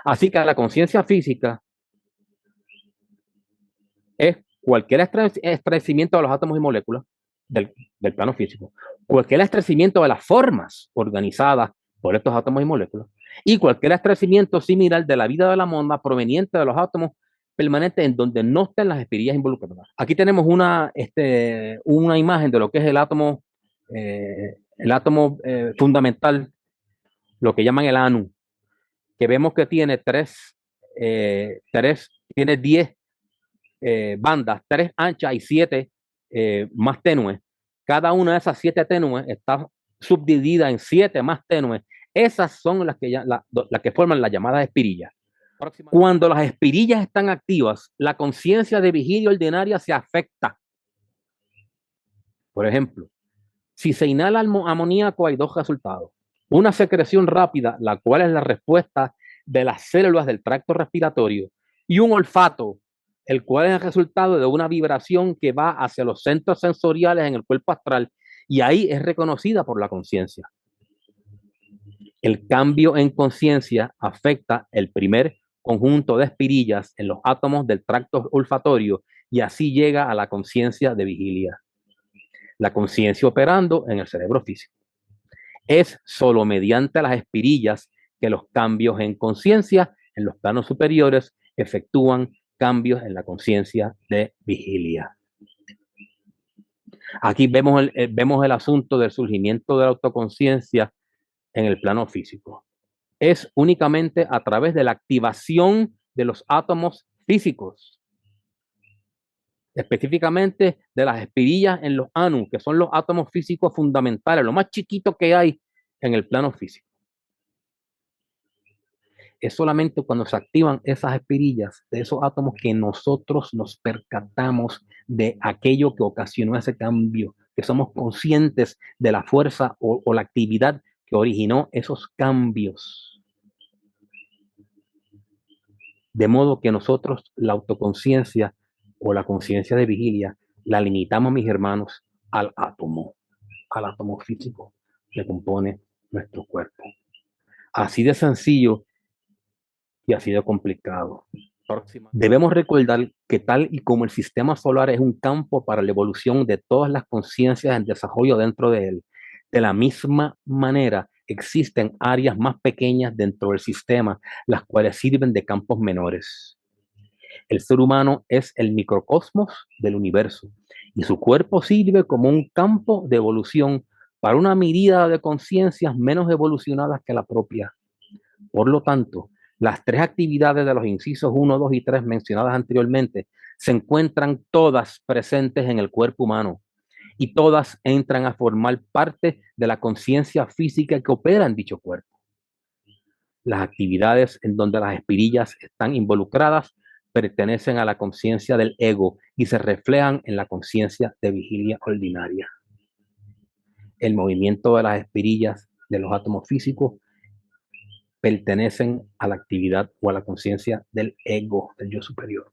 Así que la conciencia física es cualquier estremecimiento de los átomos y moléculas del plano físico, cualquier estremecimiento de las formas organizadas por estos átomos y moléculas, y cualquier estremecimiento similar de la vida de la mónada proveniente de los átomos permanentes en donde no estén las espirillas involucradas. Aquí tenemos una imagen de lo que es el átomo fundamental, lo que llaman el anu, que vemos que tiene tiene 10 bandas, 3 anchas y 7 más tenues. Cada una de esas 7 tenues está subdividida en 7 más tenues. Esas son las que forman las llamadas espirillas. Cuando las espirillas están activas, la conciencia de vigilia ordinaria se afecta. Por ejemplo, si se inhala amoníaco hay dos resultados. Una secreción rápida, la cual es la respuesta de las células del tracto respiratorio, y un olfato, el cual es el resultado de una vibración que va hacia los centros sensoriales en el cuerpo astral y ahí es reconocida por la conciencia. El cambio en conciencia afecta el primer conjunto de espirillas en los átomos del tracto olfatorio y así llega a la conciencia de vigilia. La conciencia operando en el cerebro físico. Es solo mediante las espirillas que los cambios en conciencia en los planos superiores efectúan cambios en la conciencia de vigilia. Aquí vemos el asunto del surgimiento de la autoconciencia en el plano físico. Es únicamente a través de la activación de los átomos físicos, específicamente de las espirillas en los anu, que son los átomos físicos fundamentales, lo más chiquito que hay en el plano físico. Es solamente cuando se activan esas espirillas de esos átomos que nosotros nos percatamos de aquello que ocasionó ese cambio, que somos conscientes de la fuerza o la actividad que originó esos cambios. De modo que nosotros la autoconciencia o la conciencia de vigilia la limitamos, mis hermanos, al átomo físico que compone nuestro cuerpo. Así de sencillo y así de complicado. Debemos recordar que tal y como el sistema solar es un campo para la evolución de todas las conciencias en desarrollo dentro de él, de la misma manera existen áreas más pequeñas dentro del sistema, las cuales sirven de campos menores. El ser humano es el microcosmos del universo y su cuerpo sirve como un campo de evolución para una miríada de conciencias menos evolucionadas que la propia. Por lo tanto, las tres actividades de los incisos 1, 2 y 3 mencionadas anteriormente se encuentran todas presentes en el cuerpo humano y todas entran a formar parte de la conciencia física que opera en dicho cuerpo. Las actividades en donde las espirillas están involucradas pertenecen a la conciencia del ego y se reflejan en la conciencia de vigilia ordinaria. El movimiento de las espirillas de los átomos físicos pertenecen a la actividad o a la conciencia del ego, del yo superior.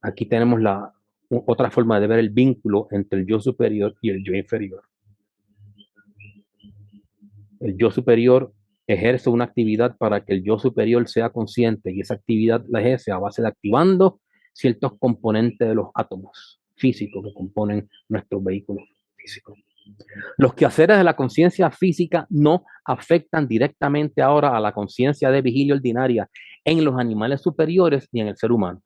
Aquí tenemos otra forma de ver el vínculo entre el yo superior y el yo inferior. El yo superior ejerce una actividad para que el yo superior sea consciente y esa actividad la ejerce a base de activando ciertos componentes de los átomos físicos que componen nuestros vehículos físicos. Los quehaceres de la conciencia física no afectan directamente ahora a la conciencia de vigilia ordinaria en los animales superiores ni en el ser humano.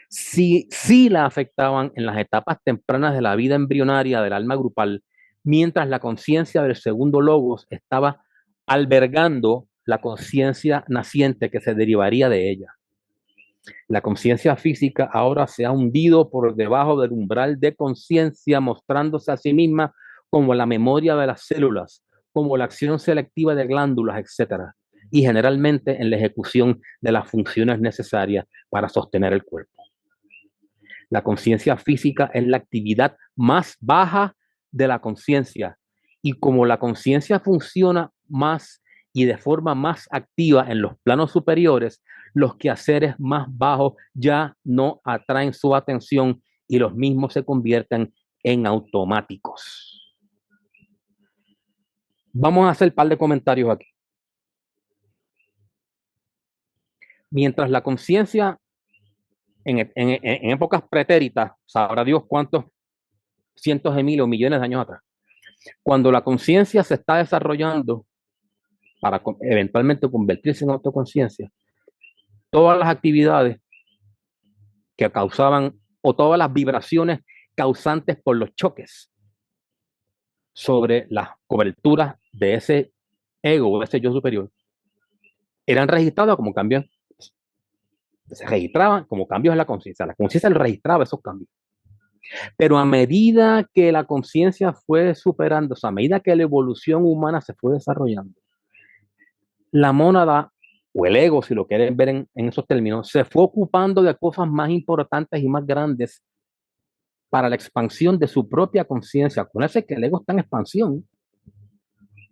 Sí la afectaban en las etapas tempranas de la vida embrionaria del alma grupal, mientras la conciencia del segundo logos estaba albergando la conciencia naciente que se derivaría de ella. La conciencia física ahora se ha hundido por debajo del umbral de conciencia, mostrándose a sí misma como la memoria de las células, como la acción selectiva de glándulas, etc. Y generalmente en la ejecución de las funciones necesarias para sostener el cuerpo. La conciencia física es la actividad más baja de la conciencia. Y como la conciencia funciona más y de forma más activa en los planos superiores, los quehaceres más bajos ya no atraen su atención y los mismos se convierten en automáticos. Vamos a hacer un par de comentarios aquí. Mientras la conciencia en épocas pretéritas, sabrá Dios cuántos cientos de miles o millones de años atrás, cuando la conciencia se está desarrollando para eventualmente convertirse en autoconciencia, todas las actividades que causaban o todas las vibraciones causantes por los choques sobre las coberturas de ese ego o ese yo superior eran registradas como cambios, se registraban como cambios en la conciencia lo registraba esos cambios. Pero a medida que la conciencia fue superándose, a medida que la evolución humana se fue desarrollando, la mónada o el ego, si lo quieren ver en esos términos, se fue ocupando de cosas más importantes y más grandes para la expansión de su propia conciencia. Acuérdense que el ego está en expansión.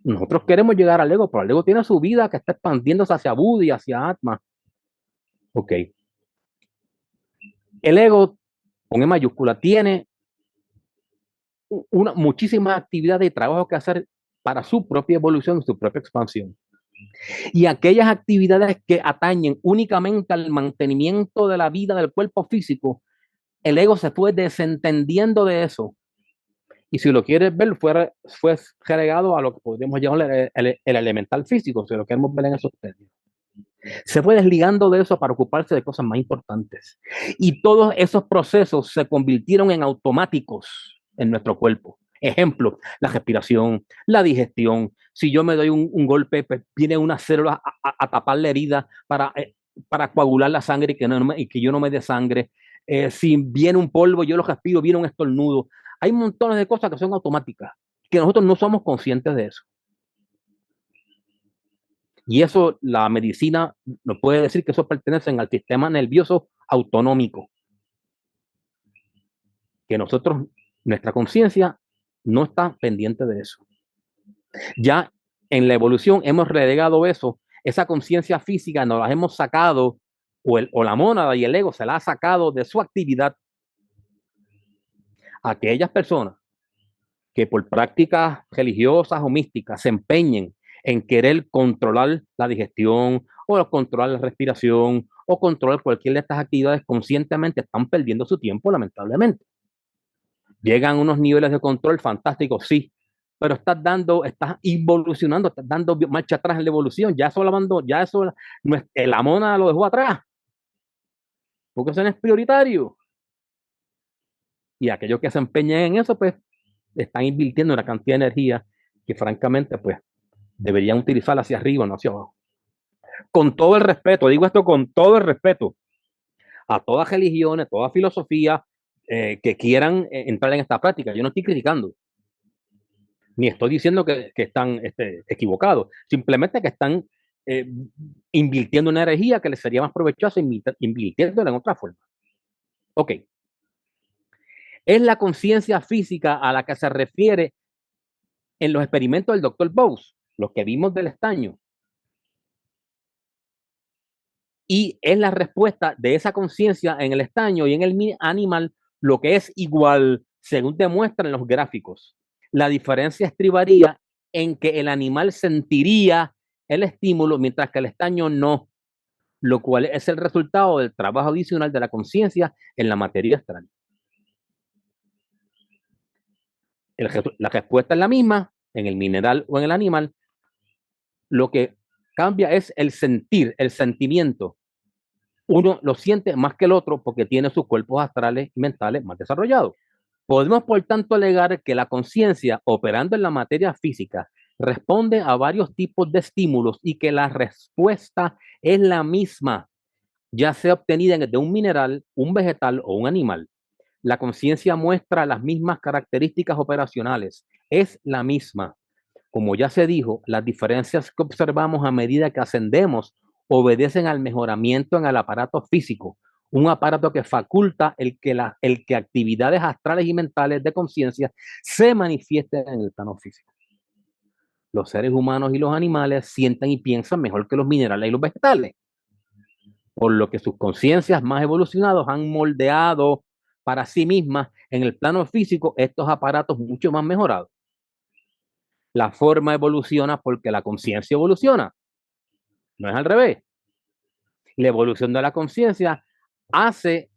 Nosotros queremos llegar al ego, pero el ego tiene su vida que está expandiéndose hacia Buddha y hacia Atma. Ok. El ego, con E mayúscula, tiene muchísimas actividades y trabajo que hacer para su propia evolución y su propia expansión. Y aquellas actividades que atañen únicamente al mantenimiento de la vida del cuerpo físico, el ego se fue desentendiendo de eso Y si lo quieres ver, fue relegado a lo que podríamos llamar el elemental físico, si lo queremos ver en esos términos. Se fue desligando de eso para ocuparse de cosas más importantes. Y todos esos procesos se convirtieron en automáticos en nuestro cuerpo. Ejemplo, la respiración, la digestión. Si yo me doy un golpe, pues viene una célula a tapar la herida para coagular la sangre y que yo no me dé sangre. Si viene un polvo, yo lo respiro, viene un estornudo. Hay montones de cosas que son automáticas, que nosotros no somos conscientes de eso. Y eso, la medicina nos puede decir que eso pertenece al sistema nervioso autonómico. Que nosotros, nuestra conciencia no está pendiente de eso. Ya en la evolución hemos relegado eso, esa conciencia física nos la hemos sacado, o la mónada y el ego se la ha sacado de su actividad. Aquellas personas que por prácticas religiosas o místicas se empeñen en querer controlar la digestión o controlar la respiración o controlar cualquier de estas actividades conscientemente, están perdiendo su tiempo, lamentablemente. Llegan unos niveles de control fantásticos, sí, pero estás involucionando, estás dando marcha atrás en la evolución. Ya eso la mona lo dejó atrás, porque eso no es prioritario. Y aquellos que se empeñan en eso, pues están invirtiendo una cantidad de energía que francamente, pues deberían utilizarla hacia arriba, no hacia abajo. Con todo el respeto, digo esto con todo el respeto a todas religiones, toda filosofía que quieran entrar en esta práctica. Yo no estoy criticando, ni estoy diciendo que están equivocados, simplemente que están invirtiendo una energía que les sería más provechosa invirtiéndola en otra forma. Ok. Es la conciencia física a la que se refiere en los experimentos del Dr. Bose, los que vimos del estaño. Y es la respuesta de esa conciencia en el estaño y en el animal, lo que es igual, según demuestran los gráficos. La diferencia estribaría en que el animal sentiría el estímulo, mientras que el estaño no, lo cual es el resultado del trabajo adicional de la conciencia en la materia astral. La respuesta es la misma en el mineral o en el animal. Lo que cambia es el sentir, el sentimiento. Uno lo siente más que el otro porque tiene sus cuerpos astrales y mentales más desarrollados. Podemos, por tanto, alegar que la conciencia, operando en la materia física, responde a varios tipos de estímulos y que la respuesta es la misma, ya sea obtenida de un mineral, un vegetal o un animal. La conciencia muestra las mismas características operacionales, es la misma. Como ya se dijo, las diferencias que observamos a medida que ascendemos obedecen al mejoramiento en el aparato físico, un aparato que faculta el que actividades astrales y mentales de conciencia se manifiesten en el plano físico. Los seres humanos y los animales sienten y piensan mejor que los minerales y los vegetales, por lo que sus conciencias más evolucionadas han moldeado para sí mismas en el plano físico estos aparatos mucho más mejorados. La forma evoluciona porque la conciencia evoluciona. No es al revés. La evolución de la conciencia hace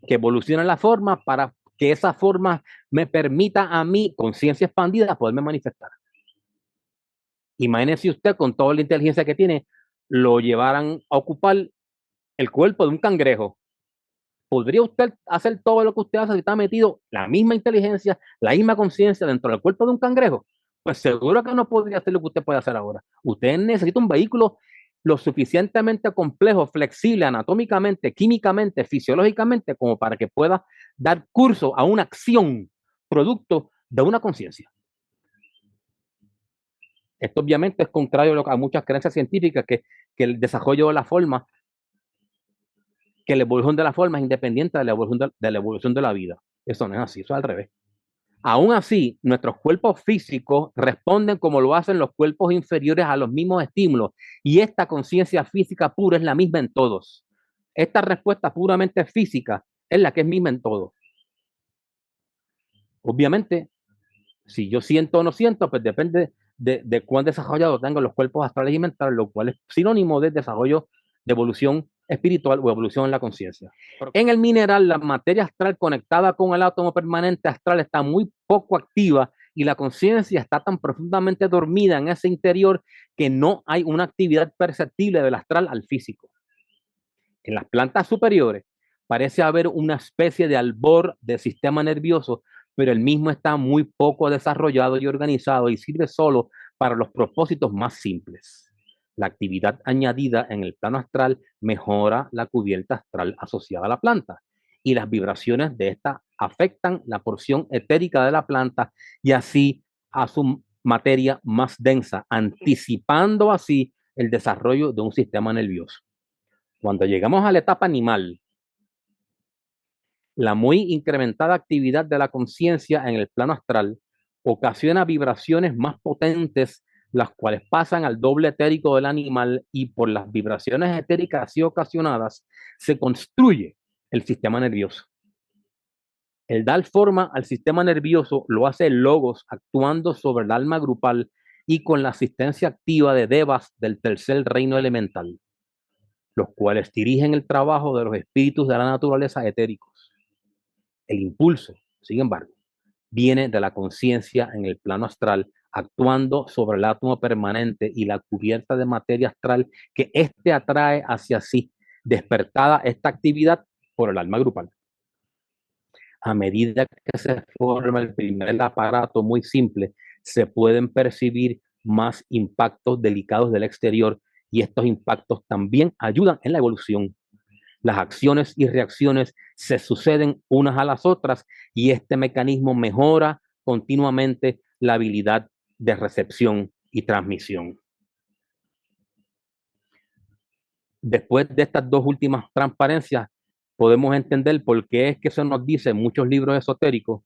que evolucione la forma para que esa forma me permita a mí, conciencia expandida, poderme manifestar. Imagínese usted con toda la inteligencia que tiene, lo llevaran a ocupar el cuerpo de un cangrejo. ¿Podría usted hacer todo lo que usted hace si está metido la misma inteligencia, la misma conciencia dentro del cuerpo de un cangrejo? Pues seguro que no podría hacer lo que usted puede hacer ahora. Usted necesita un vehículo lo suficientemente complejo, flexible, anatómicamente, químicamente, fisiológicamente, como para que pueda dar curso a una acción producto de una conciencia. Esto obviamente es contrario a muchas creencias científicas que el desarrollo de la forma, que la evolución de la forma es independiente de la evolución de la vida. Eso no es así, eso es al revés. Aún así, nuestros cuerpos físicos responden como lo hacen los cuerpos inferiores a los mismos estímulos, y esta conciencia física pura es la misma en todos. Esta respuesta puramente física es la que es misma en todos. Obviamente, si yo siento o no siento, pues depende de cuán desarrollado tengan los cuerpos astrales y mentales, lo cual es sinónimo de desarrollo de evolución espiritual o evolución en la conciencia. En el mineral, la materia astral conectada con el átomo permanente astral está muy poco activa y la conciencia está tan profundamente dormida en ese interior que no hay una actividad perceptible del astral al físico. En las plantas superiores parece haber una especie de albor del sistema nervioso, pero el mismo está muy poco desarrollado y organizado y sirve solo para los propósitos más simples. La actividad añadida en el plano astral mejora la cubierta astral asociada a la planta y las vibraciones de esta afectan la porción etérica de la planta y así a su materia más densa, anticipando así el desarrollo de un sistema nervioso. Cuando llegamos a la etapa animal, la muy incrementada actividad de la conciencia en el plano astral ocasiona vibraciones más potentes, las cuales pasan al doble etérico del animal y por las vibraciones etéricas así ocasionadas se construye el sistema nervioso. El dar forma al sistema nervioso lo hace el logos actuando sobre el alma grupal y con la asistencia activa de devas del tercer reino elemental, los cuales dirigen el trabajo de los espíritus de la naturaleza etéricos. El impulso, sin embargo, viene de la conciencia en el plano astral, actuando sobre el átomo permanente y la cubierta de materia astral que éste atrae hacia sí, despertada esta actividad por el alma grupal. A medida que se forma el primer aparato muy simple, se pueden percibir más impactos delicados del exterior y estos impactos también ayudan en la evolución. Las acciones y reacciones se suceden unas a las otras y este mecanismo mejora continuamente la habilidad de recepción y transmisión. Después de estas dos últimas transparencias, podemos entender por qué es que se nos dice en muchos libros esotéricos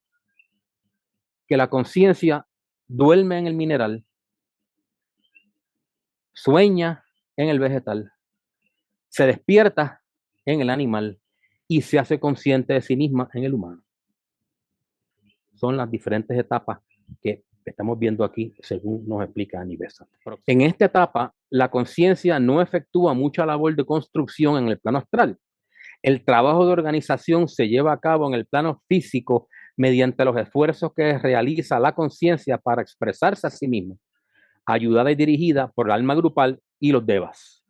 que la conciencia duerme en el mineral, sueña en el vegetal, se despierta en el animal y se hace consciente de sí misma en el humano. Son las diferentes etapas que estamos viendo aquí, según nos explica Anivesa. En esta etapa, la conciencia no efectúa mucha labor de construcción en el plano astral. El trabajo de organización se lleva a cabo en el plano físico mediante los esfuerzos que realiza la conciencia para expresarse a sí misma, ayudada y dirigida por el alma grupal y los devas.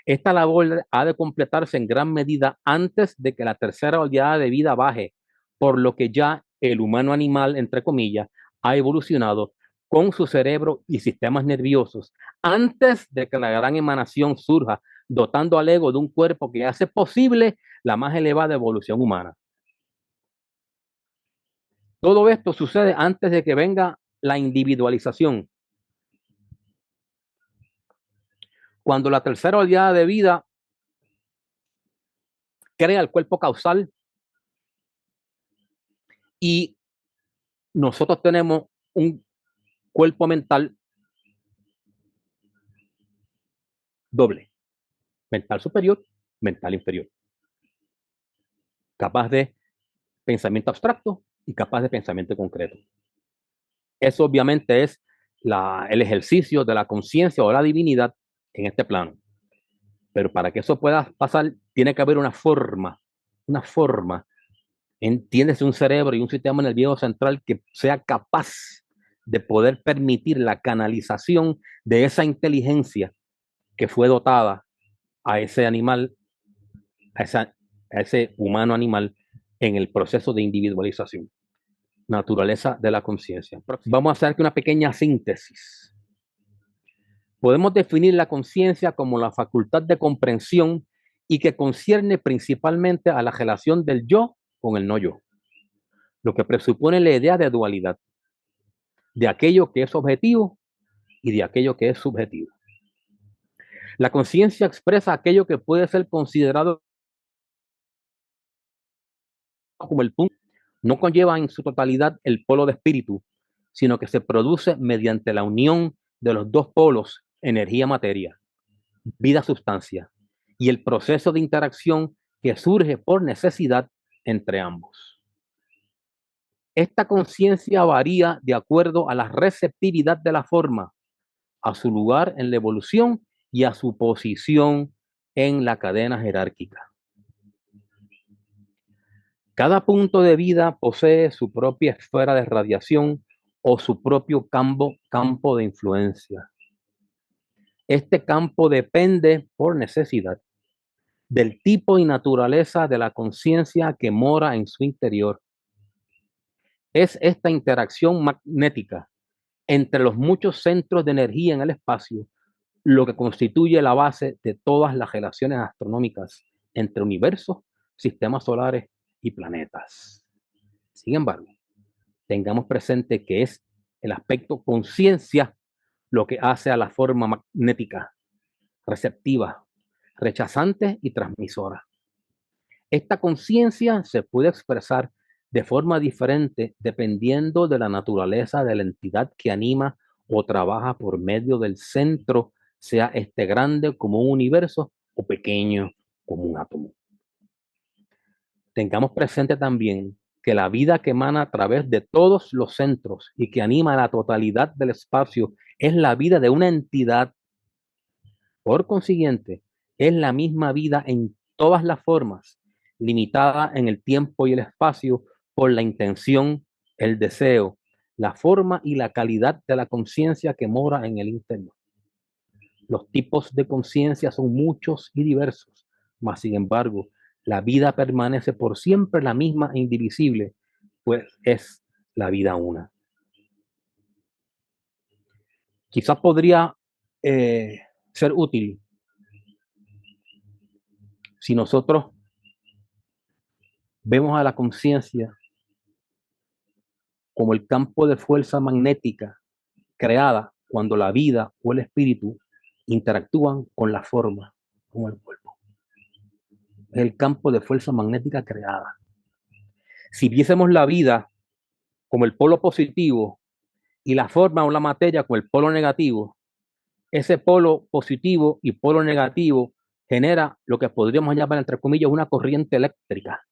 Esta labor ha de completarse en gran medida antes de que la tercera oleada de vida baje, por lo que ya el humano animal, entre comillas, ha evolucionado con su cerebro y sistemas nerviosos antes de que la gran emanación surja, dotando al ego de un cuerpo que hace posible la más elevada evolución humana. Todo esto sucede antes de que venga la individualización. Cuando la tercera oleada de vida crea el cuerpo causal y nosotros tenemos un cuerpo mental doble, mental superior, mental inferior, capaz de pensamiento abstracto y capaz de pensamiento concreto. Eso obviamente es el ejercicio de la conciencia o la divinidad en este plano. Pero para que eso pueda pasar, tiene que haber una forma, entiéndese, un cerebro y un sistema nervioso central que sea capaz de poder permitir la canalización de esa inteligencia que fue dotada a ese animal, a ese humano animal en el proceso de individualización. Naturaleza de la conciencia. Vamos a hacer aquí una pequeña síntesis. Podemos definir la conciencia como la facultad de comprensión y que concierne principalmente a la relación del yo con el no yo, lo que presupone la idea de dualidad, de aquello que es objetivo y de aquello que es subjetivo. La conciencia expresa aquello que puede ser considerado como el punto, no conlleva en su totalidad el polo de espíritu, sino que se produce mediante la unión de los dos polos, energía-materia, vida-sustancia, y el proceso de interacción que surge por necesidad entre ambos. Esta conciencia varía de acuerdo a la receptividad de la forma, a su lugar en la evolución y a su posición en la cadena jerárquica. Cada punto de vida posee su propia esfera de radiación o su propio campo de influencia. Este campo depende por necesidad del tipo y naturaleza de la conciencia que mora en su interior. Es esta interacción magnética entre los muchos centros de energía en el espacio lo que constituye la base de todas las relaciones astronómicas entre universos, sistemas solares y planetas. Sin embargo, tengamos presente que es el aspecto conciencia lo que hace a la forma magnética, receptiva, rechazante y transmisora. Esta conciencia se puede expresar de forma diferente dependiendo de la naturaleza de la entidad que anima o trabaja por medio del centro, sea este grande como un universo o pequeño como un átomo. Tengamos presente también que la vida que emana a través de todos los centros y que anima a la totalidad del espacio es la vida de una entidad. Por consiguiente, es la misma vida en todas las formas, limitada en el tiempo y el espacio por la intención, el deseo, la forma y la calidad de la conciencia que mora en el interior. Los tipos de conciencia son muchos y diversos, mas sin embargo, la vida permanece por siempre la misma e indivisible, pues es la vida una. Quizás podría ser útil si nosotros vemos a la conciencia como el campo de fuerza magnética creada cuando la vida o el espíritu interactúan con la forma, como el cuerpo. Es el campo de fuerza magnética creada. Si viésemos la vida como el polo positivo y la forma o la materia como el polo negativo, ese polo positivo y polo negativo genera lo que podríamos llamar, entre comillas, una corriente eléctrica.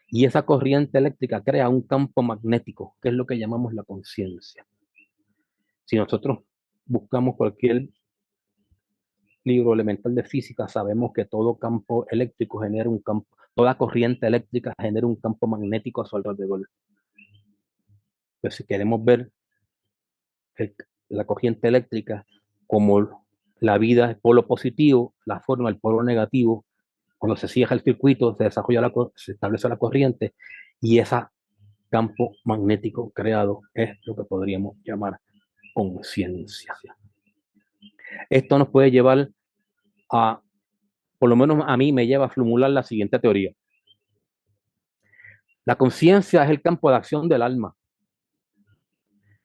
Y esa corriente eléctrica crea un campo magnético, que es lo que llamamos la conciencia. Si nosotros buscamos cualquier libro elemental de física, sabemos que todo campo eléctrico genera un campo, toda corriente eléctrica genera un campo magnético a su alrededor. Pues si queremos ver la corriente eléctrica como la vida, el polo positivo, la forma, el polo negativo, cuando se cierra el circuito, se establece la corriente y ese campo magnético creado es lo que podríamos llamar conciencia. Esto nos puede llevar a, por lo menos a mí me lleva a formular la siguiente teoría. La conciencia es el campo de acción del alma.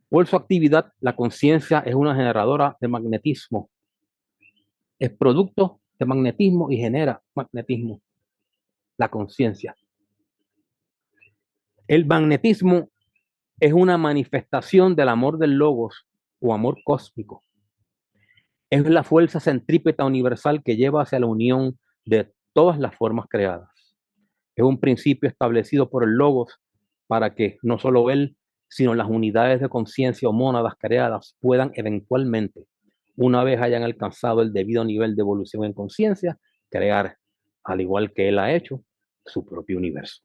Por su actividad, la conciencia es una generadora de magnetismo. Es producto de magnetismo y genera magnetismo. La conciencia. El magnetismo es una manifestación del amor del logos o amor cósmico. Es la fuerza centrípeta universal que lleva hacia la unión de todas las formas creadas. Es un principio establecido por el logos para que no solo él, sino las unidades de conciencia o mónadas creadas puedan eventualmente, una vez hayan alcanzado el debido nivel de evolución en conciencia, crear, al igual que él ha hecho, su propio universo.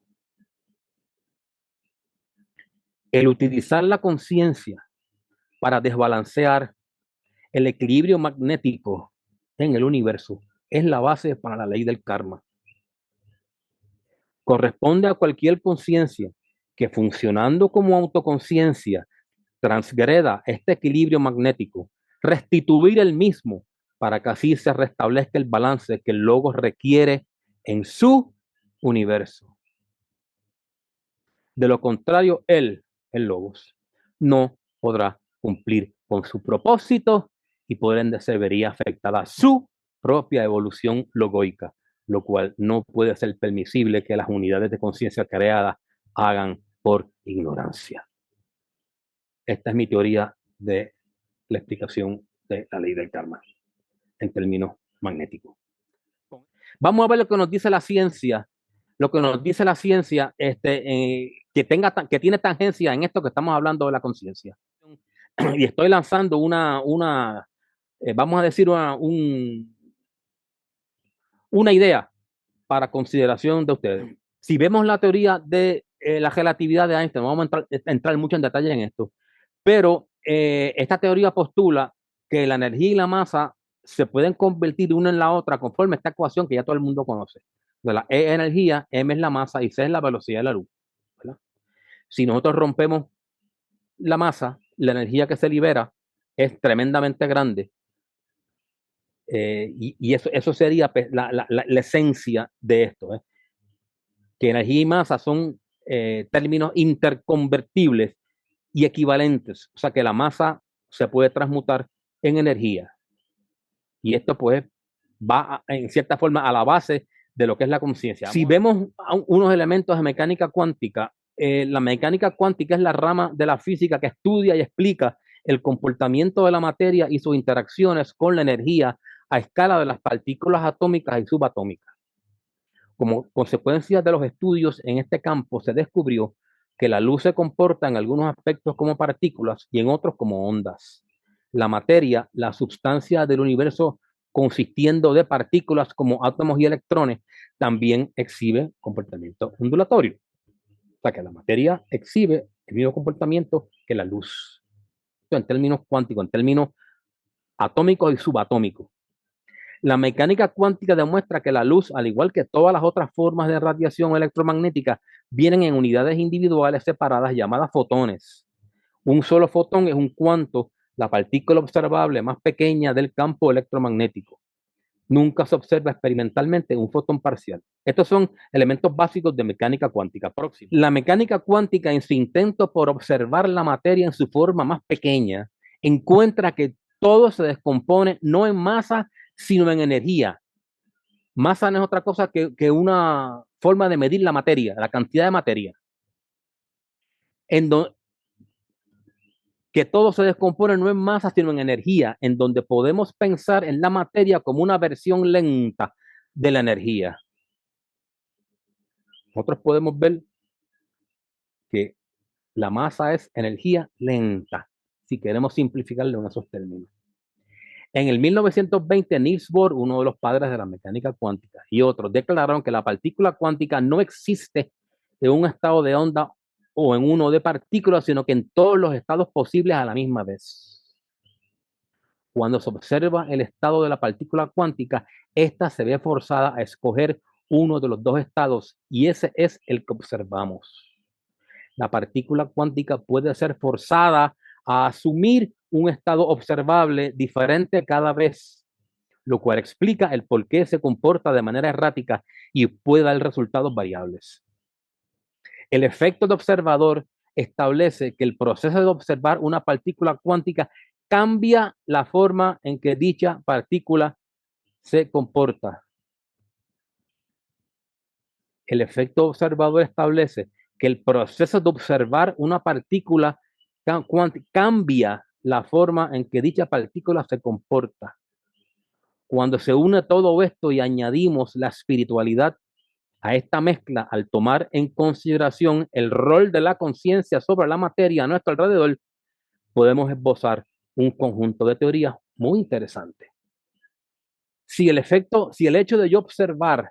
El utilizar la conciencia para desbalancear el equilibrio magnético en el universo es la base para la ley del karma. Corresponde a cualquier conciencia que funcionando como autoconciencia transgreda este equilibrio magnético, restituir el mismo para que así se restablezca el balance que el logos requiere en su universo. De lo contrario, el logos, no podrá cumplir con su propósito y por ende se vería afectada su propia evolución logoica, lo cual no puede ser permisible que las unidades de conciencia creadas hagan por ignorancia. Esta es mi teoría de la explicación de la ley del karma en términos magnéticos. Vamos a ver lo que nos dice la ciencia. Lo que nos dice la ciencia que tiene tangencia en esto que estamos hablando de la conciencia. Y estoy lanzando vamos a decir, Una idea para consideración de ustedes. Si vemos la teoría de la relatividad de Einstein, no vamos a entrar mucho en detalle en esto, pero esta teoría postula que la energía y la masa se pueden convertir una en la otra conforme esta ecuación que ya todo el mundo conoce. De la E energía, M es la masa y C es la velocidad de la luz, ¿verdad? Si nosotros rompemos la masa, la energía que se libera es tremendamente grande. Y eso sería la esencia de esto, que energía y masa son términos interconvertibles y equivalentes, o sea que la masa se puede transmutar en energía. Y esto pues va en cierta forma a la base de lo que es la conciencia. Si vemos unos elementos de mecánica cuántica, la mecánica cuántica es la rama de la física que estudia y explica el comportamiento de la materia y sus interacciones con la energía a escala de las partículas atómicas y subatómicas. Como consecuencia de los estudios en este campo, se descubrió que la luz se comporta en algunos aspectos como partículas y en otros como ondas. La materia, la sustancia del universo consistiendo de partículas como átomos y electrones, también exhibe comportamiento ondulatorio. O sea que la materia exhibe el mismo comportamiento que la luz. Esto en términos cuánticos, en términos atómicos y subatómicos. La mecánica cuántica demuestra que la luz, al igual que todas las otras formas de radiación electromagnética, vienen en unidades individuales separadas llamadas fotones. Un solo fotón es un cuanto, la partícula observable más pequeña del campo electromagnético. Nunca se observa experimentalmente un fotón parcial. Estos son elementos básicos de mecánica cuántica próxima. La mecánica cuántica, en su intento por observar la materia en su forma más pequeña, encuentra que todo se descompone no en masa, sino en energía. Masa no es otra cosa que una forma de medir la materia, la cantidad de materia. Que todo se descompone no en masa, sino en energía, en donde podemos pensar en la materia como una versión lenta de la energía. Nosotros podemos ver que la masa es energía lenta, si queremos simplificarlo en esos términos. En el 1920, Niels Bohr, uno de los padres de la mecánica cuántica, y otros declararon que la partícula cuántica no existe en un estado de onda o en uno de partículas, sino que en todos los estados posibles a la misma vez. Cuando se observa el estado de la partícula cuántica, ésta se ve forzada a escoger uno de los dos estados y ese es el que observamos. La partícula cuántica puede ser forzada a asumir un estado observable diferente cada vez, lo cual explica el por qué se comporta de manera errática y puede dar resultados variables. El efecto de observador establece que el proceso de observar una partícula cuántica cambia la forma en que dicha partícula se comporta. El efecto observador establece que el proceso de observar una partícula cuántica cambia la forma en que dicha partícula se comporta. Cuando se une todo esto y añadimos la espiritualidad a esta mezcla, al tomar en consideración el rol de la conciencia sobre la materia a nuestro alrededor, podemos esbozar un conjunto de teorías muy interesantes. Si el hecho de yo observar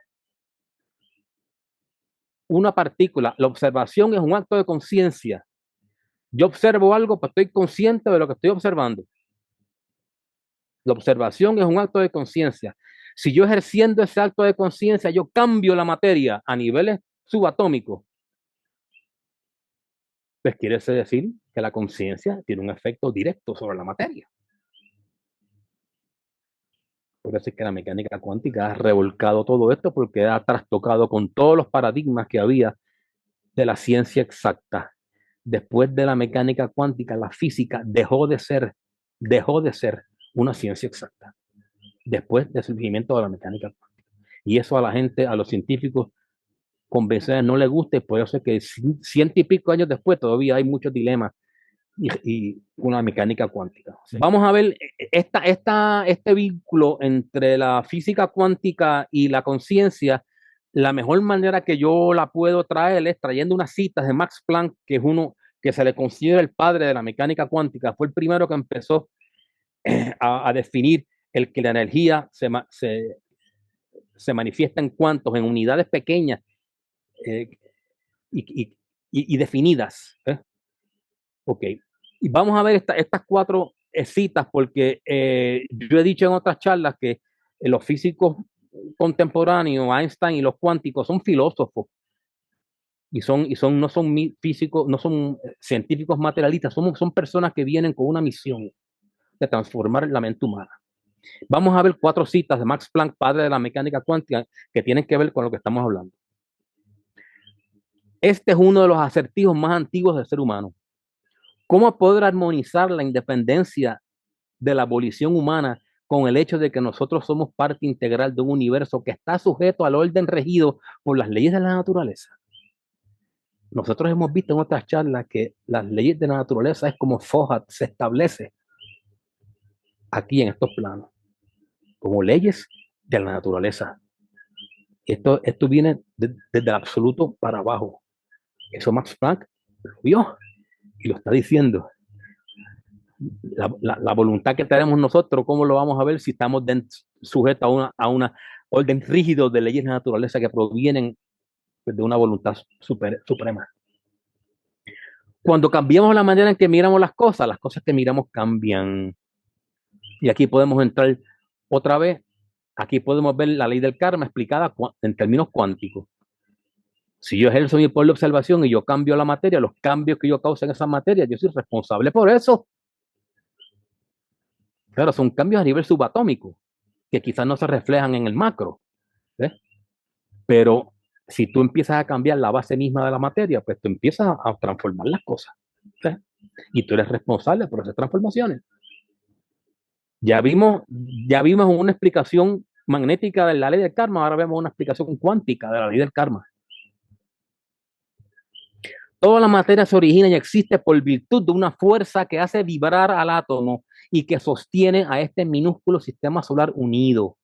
una partícula, la observación es un acto de conciencia. Yo observo algo, pues estoy consciente de lo que estoy observando. La observación es un acto de conciencia. Si yo ejerciendo ese acto de conciencia, yo cambio la materia a niveles subatómicos, pues quiere decir que la conciencia tiene un efecto directo sobre la materia. Por eso es que la mecánica cuántica ha revolcado todo esto porque ha trastocado con todos los paradigmas que había de la ciencia exacta. Después de la mecánica cuántica, la física dejó de ser una ciencia exacta. Después del surgimiento de la mecánica cuántica. Y eso a la gente, a los científicos convencionales no les gusta y por eso es que 100 y pico años después todavía hay muchos dilemas y una mecánica cuántica. Sí. Vamos a ver este vínculo entre la física cuántica y la conciencia. La mejor manera que yo la puedo traer es trayendo unas citas de Max Planck, que es uno que se le considera el padre de la mecánica cuántica. Fue el primero que empezó a definir el que la energía se manifiesta en cuantos, en unidades pequeñas y definidas. Ok, y vamos a ver estas cuatro citas porque yo he dicho en otras charlas que los físicos contemporáneos, Einstein y los cuánticos, son filósofos no son físicos, no son científicos materialistas, son personas que vienen con una misión de transformar la mente humana. Vamos a ver cuatro citas de Max Planck, padre de la mecánica cuántica, que tienen que ver con lo que estamos hablando. Este es uno de los acertijos más antiguos del ser humano. ¿Cómo poder armonizar la independencia de la abolición humana con el hecho de que nosotros somos parte integral de un universo que está sujeto al orden regido por las leyes de la naturaleza? Nosotros hemos visto en otras charlas que las leyes de la naturaleza es como Fohat se establece aquí en estos planos, como leyes de la naturaleza. Esto viene desde el absoluto para abajo. Eso Max Planck lo vio y lo está diciendo. La voluntad que tenemos nosotros, ¿cómo lo vamos a ver si estamos sujetos a una orden rígido de leyes de la naturaleza que provienen de una voluntad suprema? Cuando cambiamos la manera en que miramos las cosas que miramos cambian. Y aquí podemos entrar otra vez, aquí podemos ver la ley del karma explicada en términos cuánticos. Si yo ejerzo mi poder de observación y yo cambio la materia, los cambios que yo causo en esa materia, yo soy responsable por eso. Claro, son cambios a nivel subatómico, que quizás no se reflejan en el macro. ¿Ves? Pero si tú empiezas a cambiar la base misma de la materia, pues tú empiezas a transformar las cosas. ¿Ves? Y tú eres responsable por esas transformaciones. Ya vimos una explicación magnética de la ley del karma, ahora vemos una explicación cuántica de la ley del karma. Toda la materia se origina y existe por virtud de una fuerza que hace vibrar al átomo y que sostiene a este minúsculo sistema solar unido.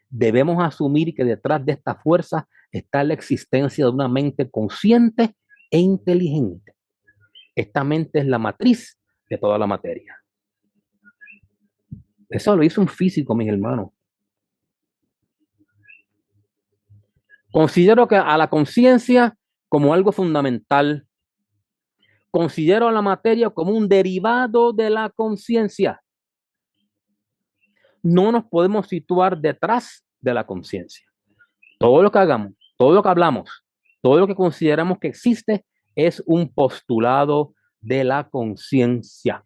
Debemos asumir que detrás de esta fuerza está la existencia de una mente consciente e inteligente. Esta mente es la matriz de toda la materia. Eso lo hizo un físico, mis hermanos. Considero que a la conciencia como algo fundamental. Considero a la materia como un derivado de la conciencia. No nos podemos situar detrás de la conciencia. Todo lo que hagamos, todo lo que hablamos, todo lo que consideramos que existe es un postulado de la conciencia.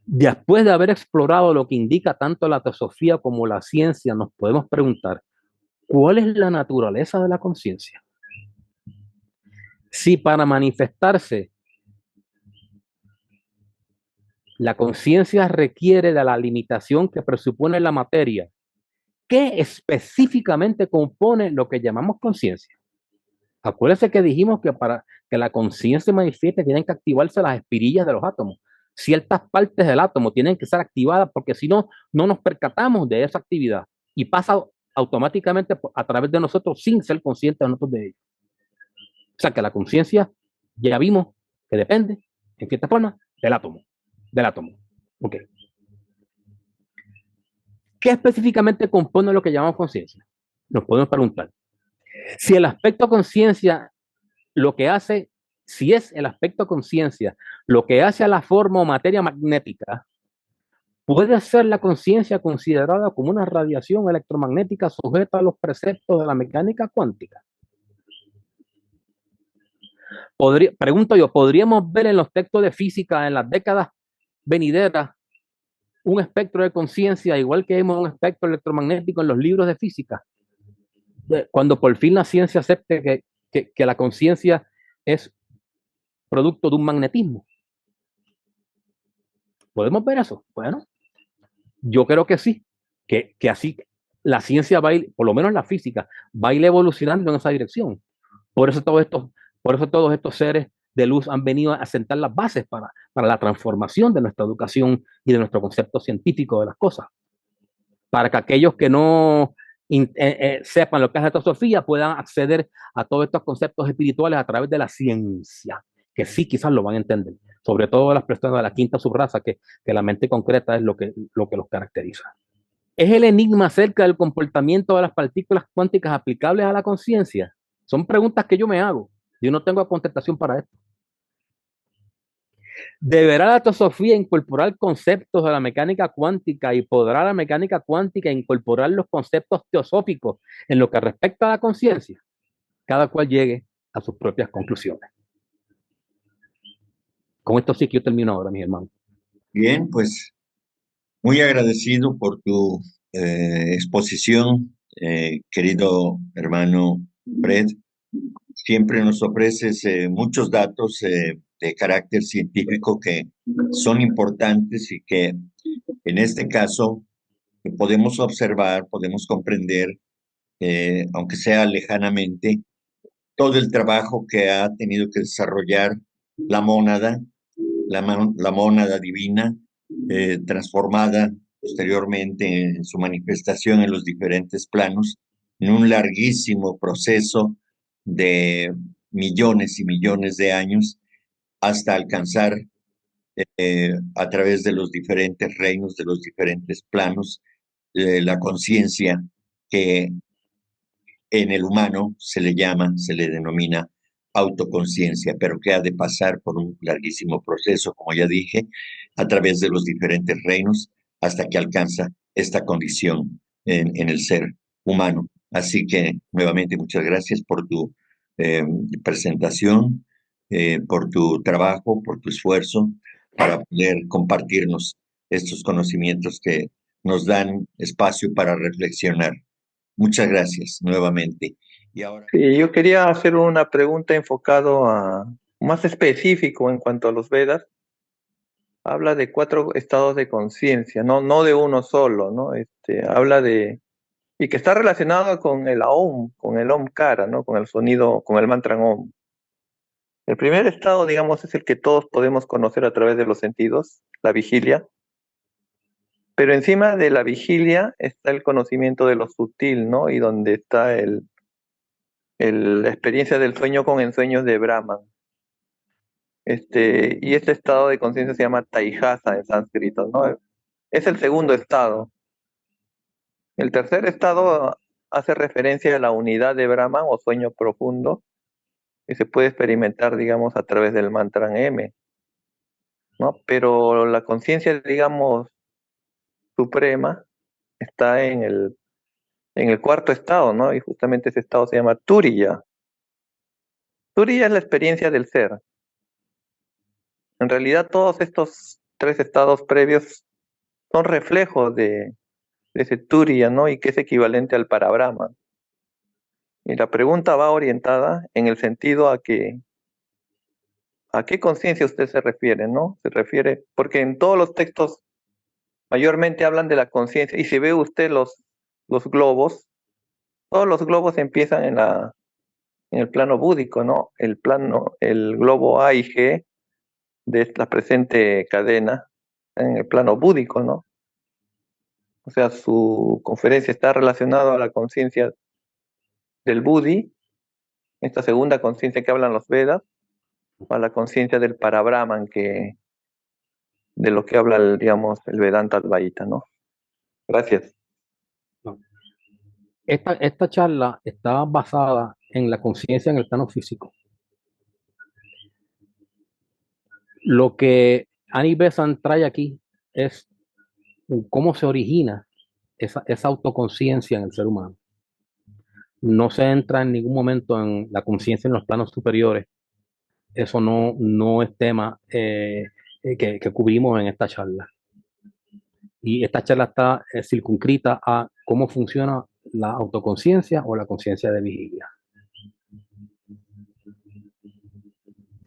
Después de haber explorado lo que indica tanto la teosofía como la ciencia, nos podemos preguntar, ¿cuál es la naturaleza de la conciencia? Si para manifestarse la conciencia requiere de la limitación que presupone la materia, ¿qué específicamente compone lo que llamamos conciencia? Acuérdense que dijimos que para que la conciencia se manifieste tienen que activarse las espirillas de los átomos. Ciertas partes del átomo tienen que ser activadas porque si no, no nos percatamos de esa actividad y pasa automáticamente a través de nosotros sin ser conscientes de nosotros de ello. O sea que la conciencia ya vimos que depende, en cierta forma, del átomo. Okay. ¿Qué específicamente compone lo que llamamos conciencia? Nos podemos preguntar. Si el aspecto conciencia lo que hace, si es el aspecto conciencia lo que hace a la forma o materia magnética, ¿puede ser la conciencia considerada como una radiación electromagnética sujeta a los preceptos de la mecánica cuántica? Pregunto yo, ¿podríamos ver en los textos de física en las décadas venideras un espectro de conciencia igual que vemos un espectro electromagnético en los libros de física? Cuando por fin la ciencia acepte que la conciencia es producto de un magnetismo. ¿Podemos ver eso? Bueno, yo creo que sí, que así la ciencia va a ir, por lo menos la física, va a ir evolucionando en esa dirección. Por eso todos estos seres de luz han venido a sentar las bases para la transformación de nuestra educación y de nuestro concepto científico de las cosas. Para que aquellos que no sepan lo que es la teosofía puedan acceder a todos estos conceptos espirituales a través de la ciencia, que sí quizás lo van a entender, sobre todo las personas de la quinta subraza, que la mente concreta es lo que los caracteriza. ¿Es el enigma acerca del comportamiento de las partículas cuánticas aplicables a la conciencia? Son preguntas que yo me hago. Yo no tengo contestación para esto. ¿Deberá la teosofía incorporar conceptos de la mecánica cuántica y podrá la mecánica cuántica incorporar los conceptos teosóficos en lo que respecta a la conciencia? Cada cual llegue a sus propias conclusiones. Con esto sí que yo termino ahora, mis hermanos. Bien, pues muy agradecido por tu exposición, querido hermano Fred. Siempre nos ofreces muchos datos de carácter científico que son importantes y que en este caso podemos observar, podemos comprender, aunque sea lejanamente, todo el trabajo que ha tenido que desarrollar la mónada, la mónada divina, transformada posteriormente en su manifestación en los diferentes planos, en un larguísimo proceso de millones y millones de años hasta alcanzar a través de los diferentes reinos, de los diferentes planos, la conciencia que en el humano se le llama, se le denomina autoconciencia, pero que ha de pasar por un larguísimo proceso, como ya dije, a través de los diferentes reinos hasta que alcanza esta condición en el ser humano. Así que nuevamente muchas gracias por tu presentación, por tu trabajo, por tu esfuerzo para poder compartirnos estos conocimientos que nos dan espacio para reflexionar. Muchas gracias nuevamente. Y ahora, Sí, yo quería hacer una pregunta enfocado a más específico en cuanto a los Vedas. Habla de 4 estados de conciencia, no de uno solo, ¿no? Habla de y que está relacionado con el Aum, con el Omkara, ¿no? Con el sonido, con el mantra Om. El primer estado, digamos, es el que todos podemos conocer a través de los sentidos, la vigilia. Pero encima de la vigilia está el conocimiento de lo sutil, ¿no? Y donde está la experiencia del sueño con ensueños de Brahman. Y este estado de conciencia se llama Taihasa en sánscrito, ¿no? Es el segundo estado. El tercer estado hace referencia a la unidad de Brahman o sueño profundo, que se puede experimentar, digamos, a través del mantra M, ¿no? Pero la conciencia, digamos, suprema está en el cuarto estado, ¿no? Y justamente ese estado se llama Turiya. Turiya es la experiencia del ser. En realidad todos estos 3 estados previos son reflejos de ese Turiya, ¿no? Y que es equivalente al Parabrahma. Y la pregunta va orientada en el sentido a qué conciencia usted se refiere, ¿no? Se refiere, porque en todos los textos mayormente hablan de la conciencia, y si ve usted los globos, todos los globos empiezan en el plano búdico, ¿no? El globo A y G de la presente cadena, en el plano búdico, ¿no? O sea, su conferencia está relacionada a la conciencia del Buddhi, esta segunda conciencia que hablan los Vedas, o a la conciencia del Parabrahman, de lo que habla, digamos, el Vedanta Advaita, ¿no? Gracias. Esta charla está basada en la conciencia en el plano físico. Lo que Annie Besant trae aquí es cómo se origina esa autoconciencia en el ser humano. No se entra en ningún momento en la conciencia en los planos superiores. Eso no es tema que cubrimos en esta charla. Y esta charla está circunscrita a cómo funciona la autoconciencia o la conciencia de vigilia.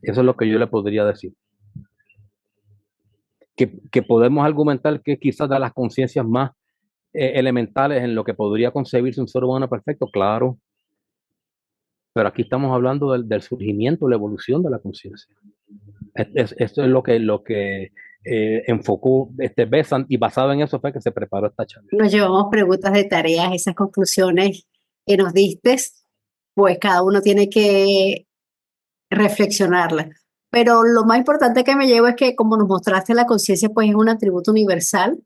Eso es lo que yo le podría decir. Que podemos argumentar que quizás de las conciencias más elementales en lo que podría concebirse un ser humano perfecto, claro. Pero aquí estamos hablando del surgimiento, la evolución de la conciencia. Esto es lo que enfocó Besant, y basado en eso fue que se preparó esta charla. Nos llevamos preguntas de tareas, esas conclusiones que nos diste, pues cada uno tiene que reflexionarlas. Pero lo más importante que me llevo es que como nos mostraste la conciencia, pues es un atributo universal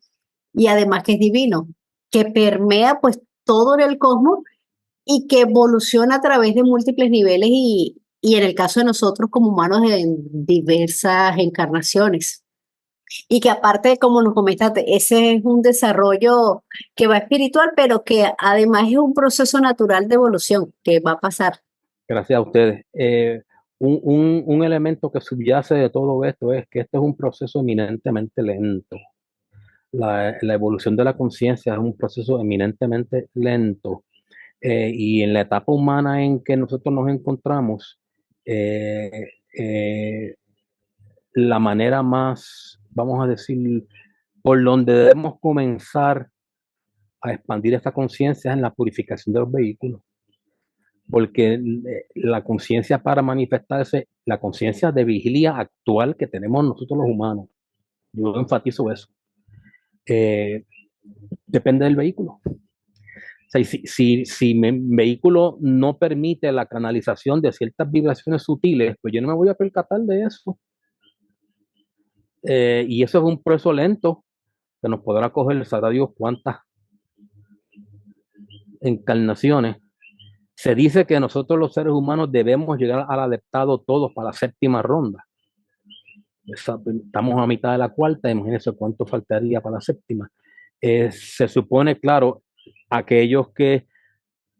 y además que es divino, que permea pues todo en el cosmos y que evoluciona a través de múltiples niveles y en el caso de nosotros como humanos en diversas encarnaciones. Y que aparte, como nos comentaste, ese es un desarrollo que va espiritual, pero que además es un proceso natural de evolución que va a pasar. Gracias a ustedes. Un elemento que subyace de todo esto es que este es un proceso eminentemente lento. La evolución de la conciencia es un proceso eminentemente lento. Y en la etapa humana en que nosotros nos encontramos, la manera más, vamos a decir, por donde debemos comenzar a expandir esta conciencia es en la purificación de los vehículos. Porque la conciencia para manifestarse, la conciencia de vigilia actual que tenemos nosotros los humanos, yo enfatizo eso, depende del vehículo. O sea, si mi vehículo no permite la canalización de ciertas vibraciones sutiles, pues yo no me voy a percatar de eso. Y eso es un proceso lento que nos podrá coger, sabrá Dios cuántas encarnaciones. Se dice que nosotros los seres humanos debemos llegar al adeptado todos para la séptima ronda. Estamos a mitad de la cuarta, imagínense cuánto faltaría para la séptima. Se supone, claro, aquellos que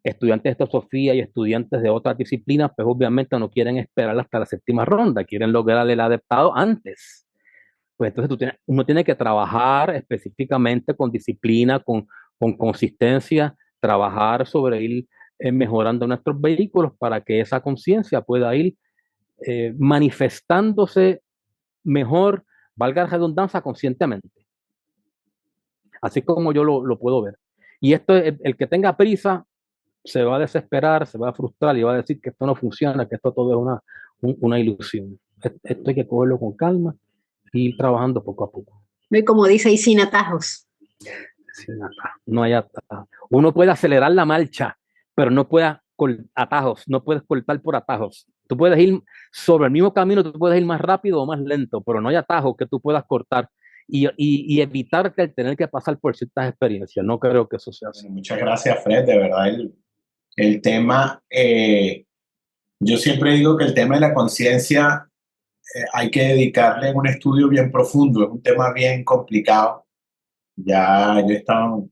estudiantes de teosofía y estudiantes de otras disciplinas, pues obviamente no quieren esperar hasta la séptima ronda, quieren lograr el adeptado antes. Pues entonces uno tiene que trabajar específicamente con disciplina, con consistencia, trabajar sobre ir mejorando nuestros vehículos para que esa conciencia pueda ir manifestándose mejor, valga la redundancia, conscientemente. Así como yo lo puedo ver. Y esto, el que tenga prisa, se va a desesperar, se va a frustrar y va a decir que esto no funciona, que esto todo es una ilusión. Esto hay que cogerlo con calma y ir trabajando poco a poco. Y como dice, y sin atajos. Sin atajos, no hay atajos. Uno puede acelerar la marcha, pero no puede atajos, no puedes cortar por atajos. Tú puedes ir sobre el mismo camino, tú puedes ir más rápido o más lento, pero no hay atajos que tú puedas cortar y evitar que el tener que pasar por ciertas experiencias. No creo que eso sea así. Bueno, muchas gracias, Fred. De verdad, el tema, yo siempre digo que el tema de la conciencia hay que dedicarle un estudio bien profundo, es un tema bien complicado. Ya yo he estado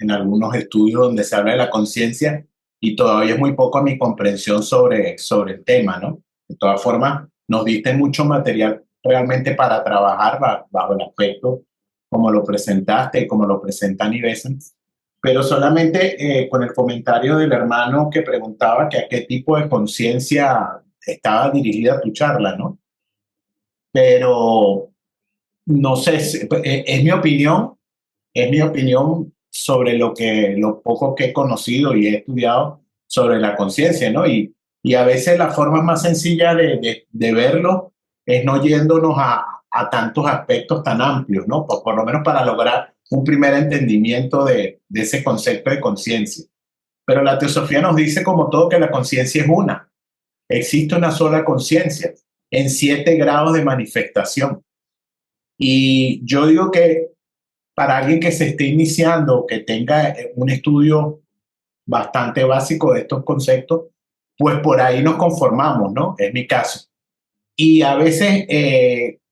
en algunos estudios donde se habla de la conciencia y todavía es muy poco a mi comprensión sobre el tema, ¿no? De todas formas, nos diste mucho material realmente para trabajar bajo el aspecto como lo presentaste, como lo presenta Nivesen, pero solamente con el comentario del hermano que preguntaba que a qué tipo de conciencia estaba dirigida tu charla, ¿no? Pero no sé, es mi opinión sobre lo poco que he conocido y he estudiado sobre la conciencia, ¿no? Y a veces la forma más sencilla de verlo es no yéndonos a tantos aspectos tan amplios, ¿no? Por lo menos para lograr un primer entendimiento de ese concepto de conciencia. Pero la teosofía nos dice como todo que la conciencia es una. Existe una sola conciencia en 7 grados de manifestación. Y yo digo que para alguien que se esté iniciando, que tenga un estudio bastante básico de estos conceptos, pues por ahí nos conformamos, ¿no? Es mi caso. Y a veces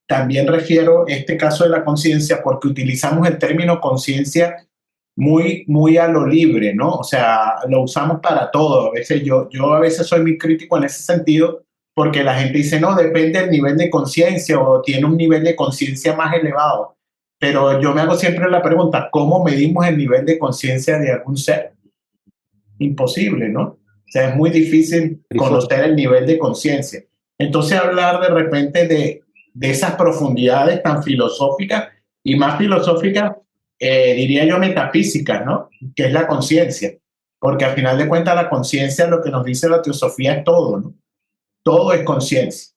también refiero este caso de la conciencia porque utilizamos el término conciencia muy a lo libre, ¿no? O sea, lo usamos para todo. A veces yo a veces soy muy crítico en ese sentido porque la gente dice, no, depende del nivel de conciencia o tiene un nivel de conciencia más elevado. Pero yo me hago siempre la pregunta, ¿cómo medimos el nivel de conciencia de algún ser? Imposible, ¿no? O sea, es muy difícil conocer el nivel de conciencia. Entonces, hablar de repente de esas profundidades tan filosóficas y más filosóficas, diría yo metafísicas, ¿no? Que es la conciencia. Porque al final de cuentas la conciencia, lo que nos dice la teosofía es todo, ¿no? Todo es conciencia.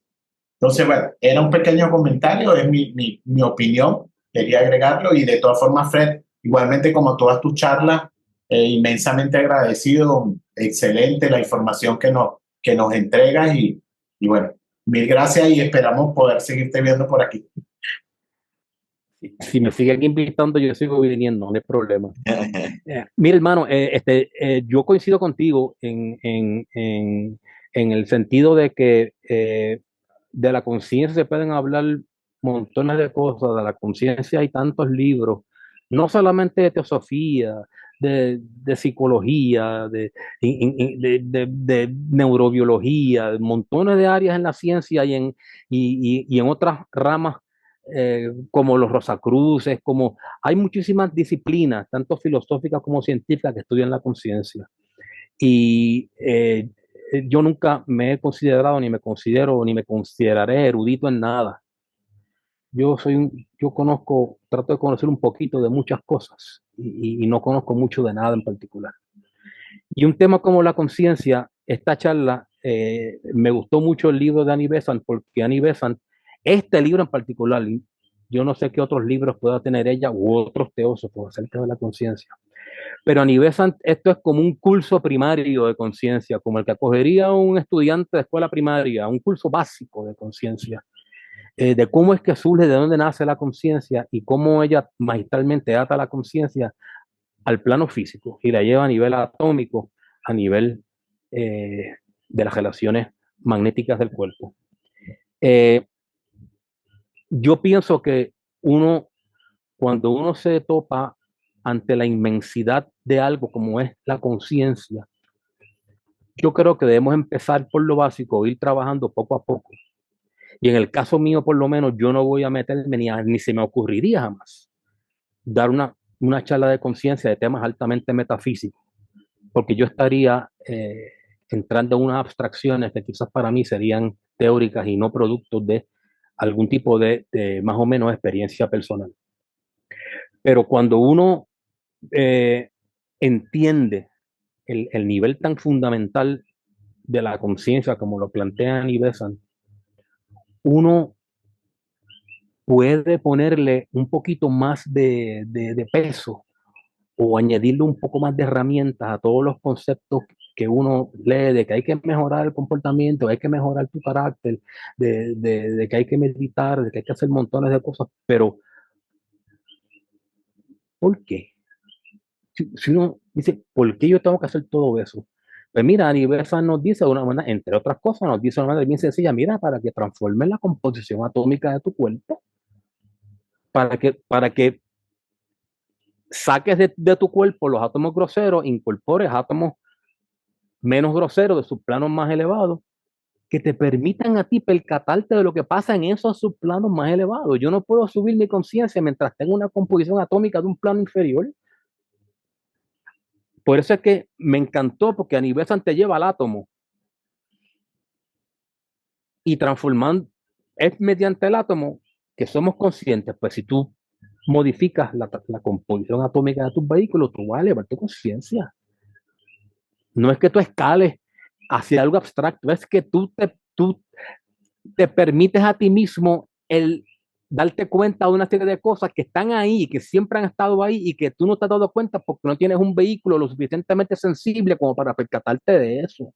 Entonces, bueno, era un pequeño comentario, es mi opinión, quería agregarlo y de todas formas, Fred, igualmente como todas tus charlas, inmensamente agradecido, excelente la información que nos entregas y bueno, mil gracias y esperamos poder seguirte viendo por aquí. Si me siguen invitando, yo sigo viniendo, no hay problema. Mira, hermano, yo coincido contigo en el sentido de que de la conciencia se pueden hablar montones de cosas. De la conciencia hay tantos libros, no solamente de teosofía, de psicología, de neurobiología, de montones de áreas en la ciencia y en otras ramas, como los Rosacruces, como hay muchísimas disciplinas, tanto filosóficas como científicas, que estudian la conciencia. Y yo nunca me he considerado, ni me considero, ni me consideraré erudito en nada. Yo conozco, trato de conocer un poquito de muchas cosas y no conozco mucho de nada en particular. Y un tema como la conciencia, esta charla, me gustó mucho el libro de Annie Besant, porque Annie Besant, este libro en particular, yo no sé qué otros libros pueda tener ella u otros teósofos acerca de la conciencia, pero Annie Besant, esto es como un curso primario de conciencia, como el que acogería un estudiante de escuela primaria, un curso básico de conciencia, de cómo es que surge, de dónde nace la conciencia y cómo ella magistralmente ata la conciencia al plano físico y la lleva a nivel atómico, a nivel de las relaciones magnéticas del cuerpo. Yo pienso que cuando uno se topa ante la inmensidad de algo como es la conciencia, yo creo que debemos empezar por lo básico, ir trabajando poco a poco. Y en el caso mío, por lo menos, yo no voy a meterme ni se me ocurriría jamás dar una charla de conciencia de temas altamente metafísicos, porque yo estaría entrando en unas abstracciones que quizás para mí serían teóricas y no productos de algún tipo de más o menos experiencia personal. Pero cuando uno entiende el nivel tan fundamental de la conciencia como lo plantea Annie Besant, uno puede ponerle un poquito más de peso o añadirle un poco más de herramientas a todos los conceptos que uno lee de que hay que mejorar el comportamiento, hay que mejorar tu carácter, de que hay que meditar, de que hay que hacer montones de cosas, pero ¿por qué? Si uno dice, ¿por qué yo tengo que hacer todo eso? Pues mira, Annie Besant nos dice de una manera, entre otras cosas, nos dice de una manera bien sencilla, mira, para que transformes la composición atómica de tu cuerpo, para que saques de tu cuerpo los átomos groseros, incorpores átomos menos groseros de sus planos más elevados, que te permitan a ti percatarte de lo que pasa en esos subplanos más elevados. Yo no puedo subir mi conciencia mientras tengo una composición atómica de un plano inferior. Por eso es que me encantó, porque Annie Besant te lleva al átomo y transformando, es mediante el átomo que somos conscientes. Pues si tú modificas la composición atómica de tus vehículos, tú vas a elevar tu conciencia. No es que tú escales hacia algo abstracto, es que tú te permites a ti mismo el darte cuenta de una serie de cosas que están ahí y que siempre han estado ahí y que tú no te has dado cuenta porque no tienes un vehículo lo suficientemente sensible como para percatarte de eso.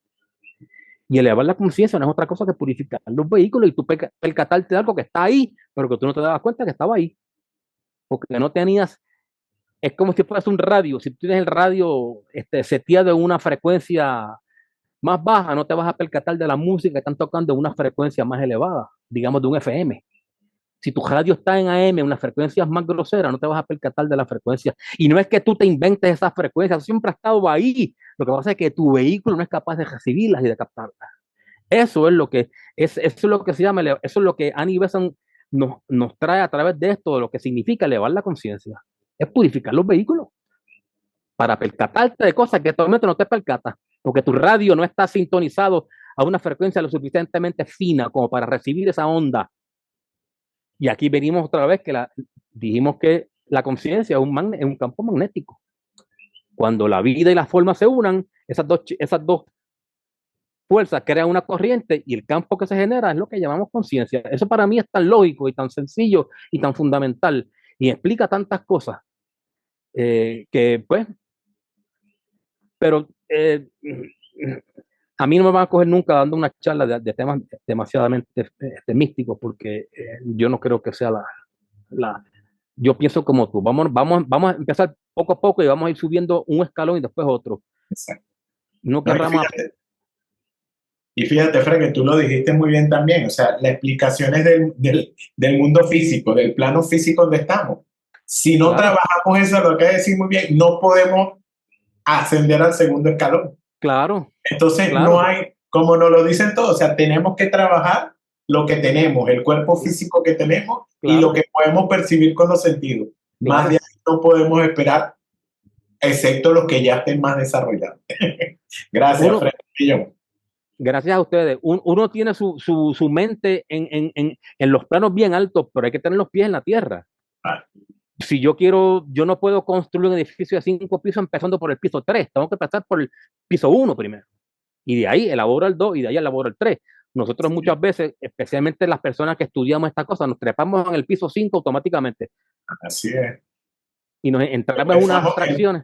Y elevar la conciencia no es otra cosa que purificar los vehículos y tú percatarte de algo que está ahí, pero que tú no te dabas cuenta que estaba ahí. Porque no tenías, es como si fueras un radio. Si tú tienes el radio seteado en una frecuencia más baja, no te vas a percatar de la música que están tocando en una frecuencia más elevada, digamos de un FM. Si tu radio está en AM, unas frecuencias más groseras, no te vas a percatar de la frecuencia. Y no es que tú te inventes esas frecuencias, siempre ha estado ahí. Lo que pasa es que tu vehículo no es capaz de recibirlas y de captarlas. Eso es lo que eso es lo que se llama, eso es lo que Annie Besant nos trae a través de esto, de lo que significa elevar la conciencia. Es purificar los vehículos para percatarte de cosas que momento no te percatas, porque tu radio no está sintonizado a una frecuencia lo suficientemente fina como para recibir esa onda. Y aquí venimos otra vez que dijimos que la conciencia es un campo magnético. Cuando la vida y la forma se unan, esas dos fuerzas crean una corriente y el campo que se genera es lo que llamamos conciencia. Eso para mí es tan lógico y tan sencillo y tan fundamental y explica tantas cosas que pues, pero a mí no me van a coger nunca dando una charla de temas demasiadamente místicos porque yo no creo que sea Yo pienso como tú, vamos a empezar poco a poco y vamos a ir subiendo un escalón y después otro. Exacto. No No, querramos. y fíjate, Fred, que tú lo dijiste muy bien también, o sea, la explicación es del mundo físico, del plano físico donde estamos. Si no Claro. trabajamos eso, lo que decir muy bien, no podemos ascender al segundo escalón. Claro. Entonces, Claro. no hay, como nos lo dicen todos, o sea, tenemos que trabajar lo que tenemos, el cuerpo físico que tenemos y Claro. lo que podemos percibir con los sentidos. Claro. Más de ahí no podemos esperar, excepto los que ya estén más desarrollados. Gracias, Fred. Gracias a ustedes. Uno tiene su mente en los planos bien altos, pero hay que tener los pies en la tierra. Ah. Si yo no puedo construir un edificio de 5 pisos empezando por el piso 3, tengo que pasar por el piso 1 primero. Y de ahí elaboro el 2 y de ahí elaboro el 3. Nosotros muchas veces, especialmente las personas que estudiamos esta cosa, nos trepamos en el piso 5 automáticamente. Así es. Y nos entramos en unas abstracciones.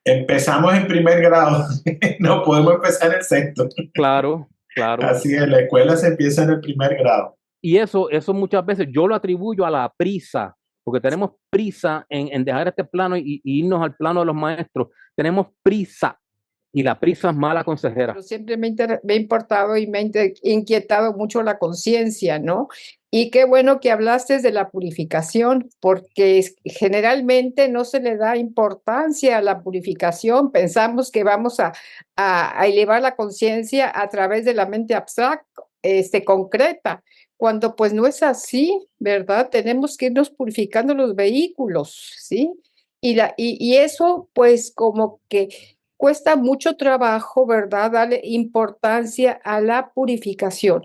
Empezamos en primer grado, no podemos empezar en sexto. Claro, claro. Así es, la escuela se empieza en el primer grado. Y eso muchas veces yo lo atribuyo a la prisa, porque tenemos prisa en dejar este plano y irnos al plano de los maestros. Tenemos prisa y la prisa es mala consejera. Pero siempre me ha importado y me ha inquietado mucho la conciencia, ¿no? Y qué bueno que hablaste de la purificación, porque generalmente no se le da importancia a la purificación. Pensamos que vamos a elevar la conciencia a través de la mente abstracta, concreta, cuando pues no es así, ¿verdad? Tenemos que irnos purificando los vehículos, ¿sí? Y eso pues como que cuesta mucho trabajo, ¿verdad? Darle importancia a la purificación.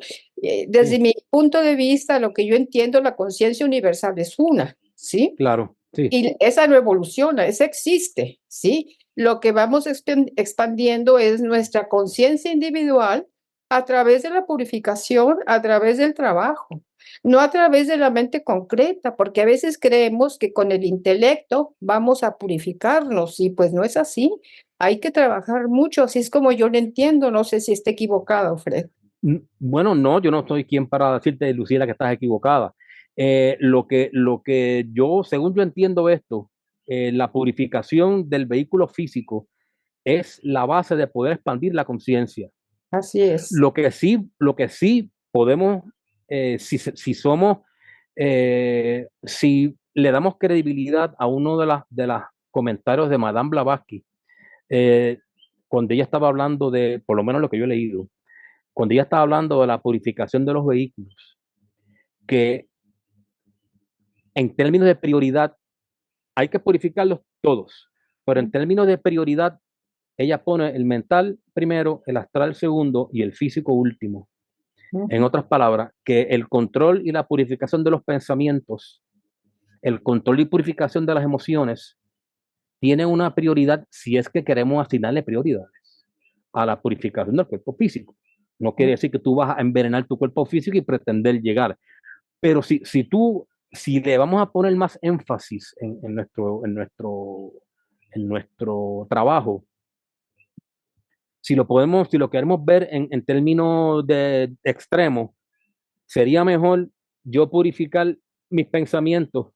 Desde mi punto de vista, lo que yo entiendo, la conciencia universal es una, ¿sí? Claro, sí. Y esa no evoluciona, esa existe, ¿sí? Lo que vamos expandiendo es nuestra conciencia individual a través de la purificación, a través del trabajo, no a través de la mente concreta, porque a veces creemos que con el intelecto vamos a purificarnos y pues no es así. Hay que trabajar mucho, así es como yo lo entiendo, no sé si esté equivocado, Fred. Bueno, no, yo no soy quien para decirte, Lucila, que estás equivocada. Lo que yo, según yo entiendo esto, la purificación del vehículo físico es la base de poder expandir la conciencia. Así es. Lo que sí podemos, si le damos credibilidad a uno de las comentarios de Madame Blavatsky, cuando ella estaba hablando de, por lo menos lo que yo he leído, cuando ella estaba hablando de la purificación de los vehículos, que en términos de prioridad hay que purificarlos todos, pero en términos de prioridad ella pone el mental primero, el astral segundo y el físico último. En otras palabras, que el control y la purificación de los pensamientos, el control y purificación de las emociones, tiene una prioridad si es que queremos asignarle prioridades a la purificación del cuerpo físico. No quiere decir que tú vas a envenenar tu cuerpo físico y pretender llegar. Pero si le vamos a poner más énfasis en nuestro trabajo, si lo queremos ver en términos de extremos, sería mejor yo purificar mis pensamientos,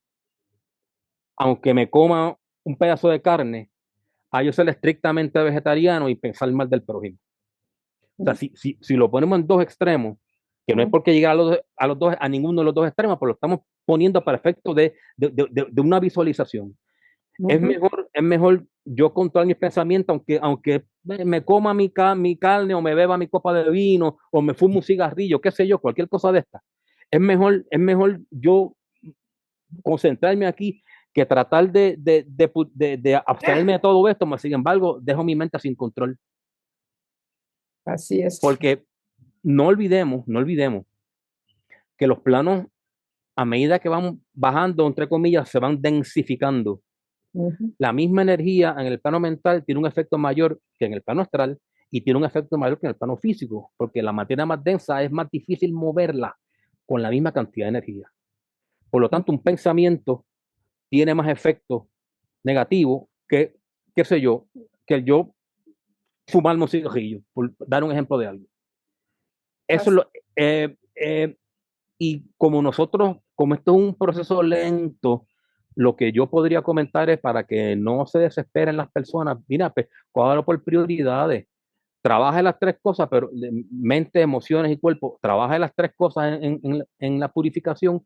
aunque me coma un pedazo de carne, a yo ser estrictamente vegetariano y pensar mal del prójimo. O sea, si lo ponemos en dos extremos, que no es porque llegar a ninguno de los dos extremos, pero lo estamos poniendo para efecto de una visualización. Es mejor yo controlar mis pensamientos, aunque me coma mi carne o me beba mi copa de vino o me fume un cigarrillo, qué sé yo, cualquier cosa de esta. Es mejor yo concentrarme aquí que tratar de abstenerme de todo esto, mas sin embargo, dejo mi mente sin control. Así es. Porque no olvidemos que los planos, a medida que van bajando, entre comillas, se van densificando. La misma energía en el plano mental tiene un efecto mayor que en el plano astral y tiene un efecto mayor que en el plano físico, porque la materia más densa es más difícil moverla con la misma cantidad de energía. Por lo tanto, un pensamiento tiene más efecto negativo que, qué sé yo, que el yo fumarme un cigarrillo, por dar un ejemplo de algo. Eso es lo, y como esto es un proceso lento, Lo que yo podría comentar es para que no se desesperen las personas, mira, pues, cójalo por prioridades. Trabaja en las tres cosas, pero mente, emociones y cuerpo, trabaja en las tres cosas en la purificación,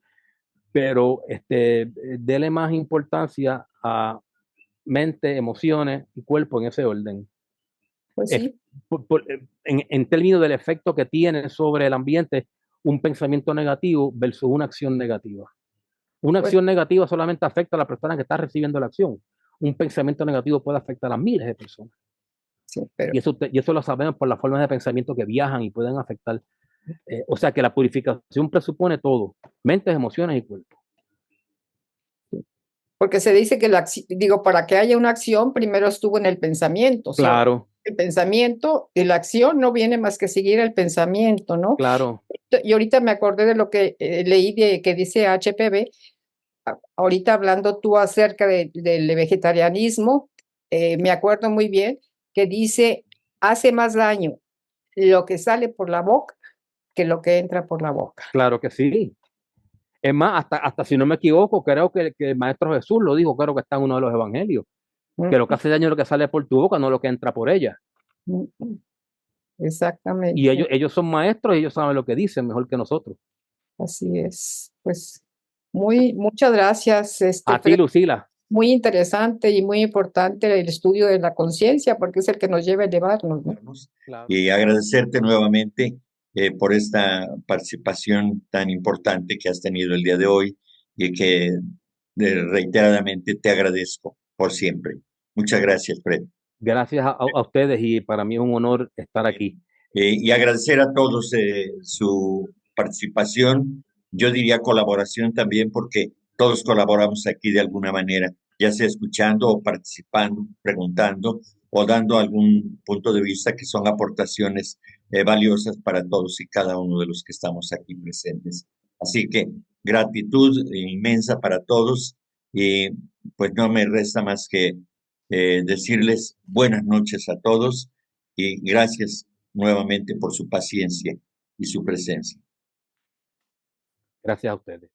pero dele más importancia a mente, emociones y cuerpo en ese orden. Pues sí, En términos del efecto que tiene sobre el ambiente un pensamiento negativo versus una acción negativa. Una Pues- acción negativa solamente afecta a la persona que está recibiendo la acción. Un pensamiento negativo puede afectar a miles de personas. sí, pero Y eso lo sabemos por las formas de pensamiento que viajan y pueden afectar. O sea que la purificación presupone todo, mentes, emociones y cuerpo. porque se dice que digo, para que haya una acción, primero estuvo en el pensamiento. Si Claro, el pensamiento y la acción no viene más que seguir el pensamiento, ¿no? claro, Y ahorita me acordé de lo que leí de que dice HPV, ahorita hablando tú acerca del vegetarianismo, me acuerdo muy bien que dice, hace más daño lo que sale por la boca que lo que entra por la boca. claro que sí. Es más, hasta si no me equivoco, creo que el Maestro Jesús lo dijo, creo que está en uno de los evangelios, que lo que hace daño es lo que sale por tu boca, no lo que entra por ella. Y Exactamente, ellos son maestros y ellos saben lo que dicen mejor que nosotros. así es. Pues muchas gracias, A ti, Fred. Lucila, Muy interesante y muy importante el estudio de la conciencia, porque es el que nos lleva a elevarnos, ¿no? claro. Y agradecerte nuevamente por esta participación tan importante que has tenido el día de hoy y que reiteradamente te agradezco por siempre. Muchas gracias, Fred. Gracias a ustedes y para mí es un honor estar aquí. Y agradecer a todos su participación, yo diría colaboración también, porque todos colaboramos aquí de alguna manera, ya sea escuchando o participando, preguntando o dando algún punto de vista que son aportaciones valiosas para todos y cada uno de los que estamos aquí presentes. Así que gratitud inmensa para todos y pues no me resta más que decirles buenas noches a todos y gracias nuevamente por su paciencia y su presencia. Gracias a ustedes.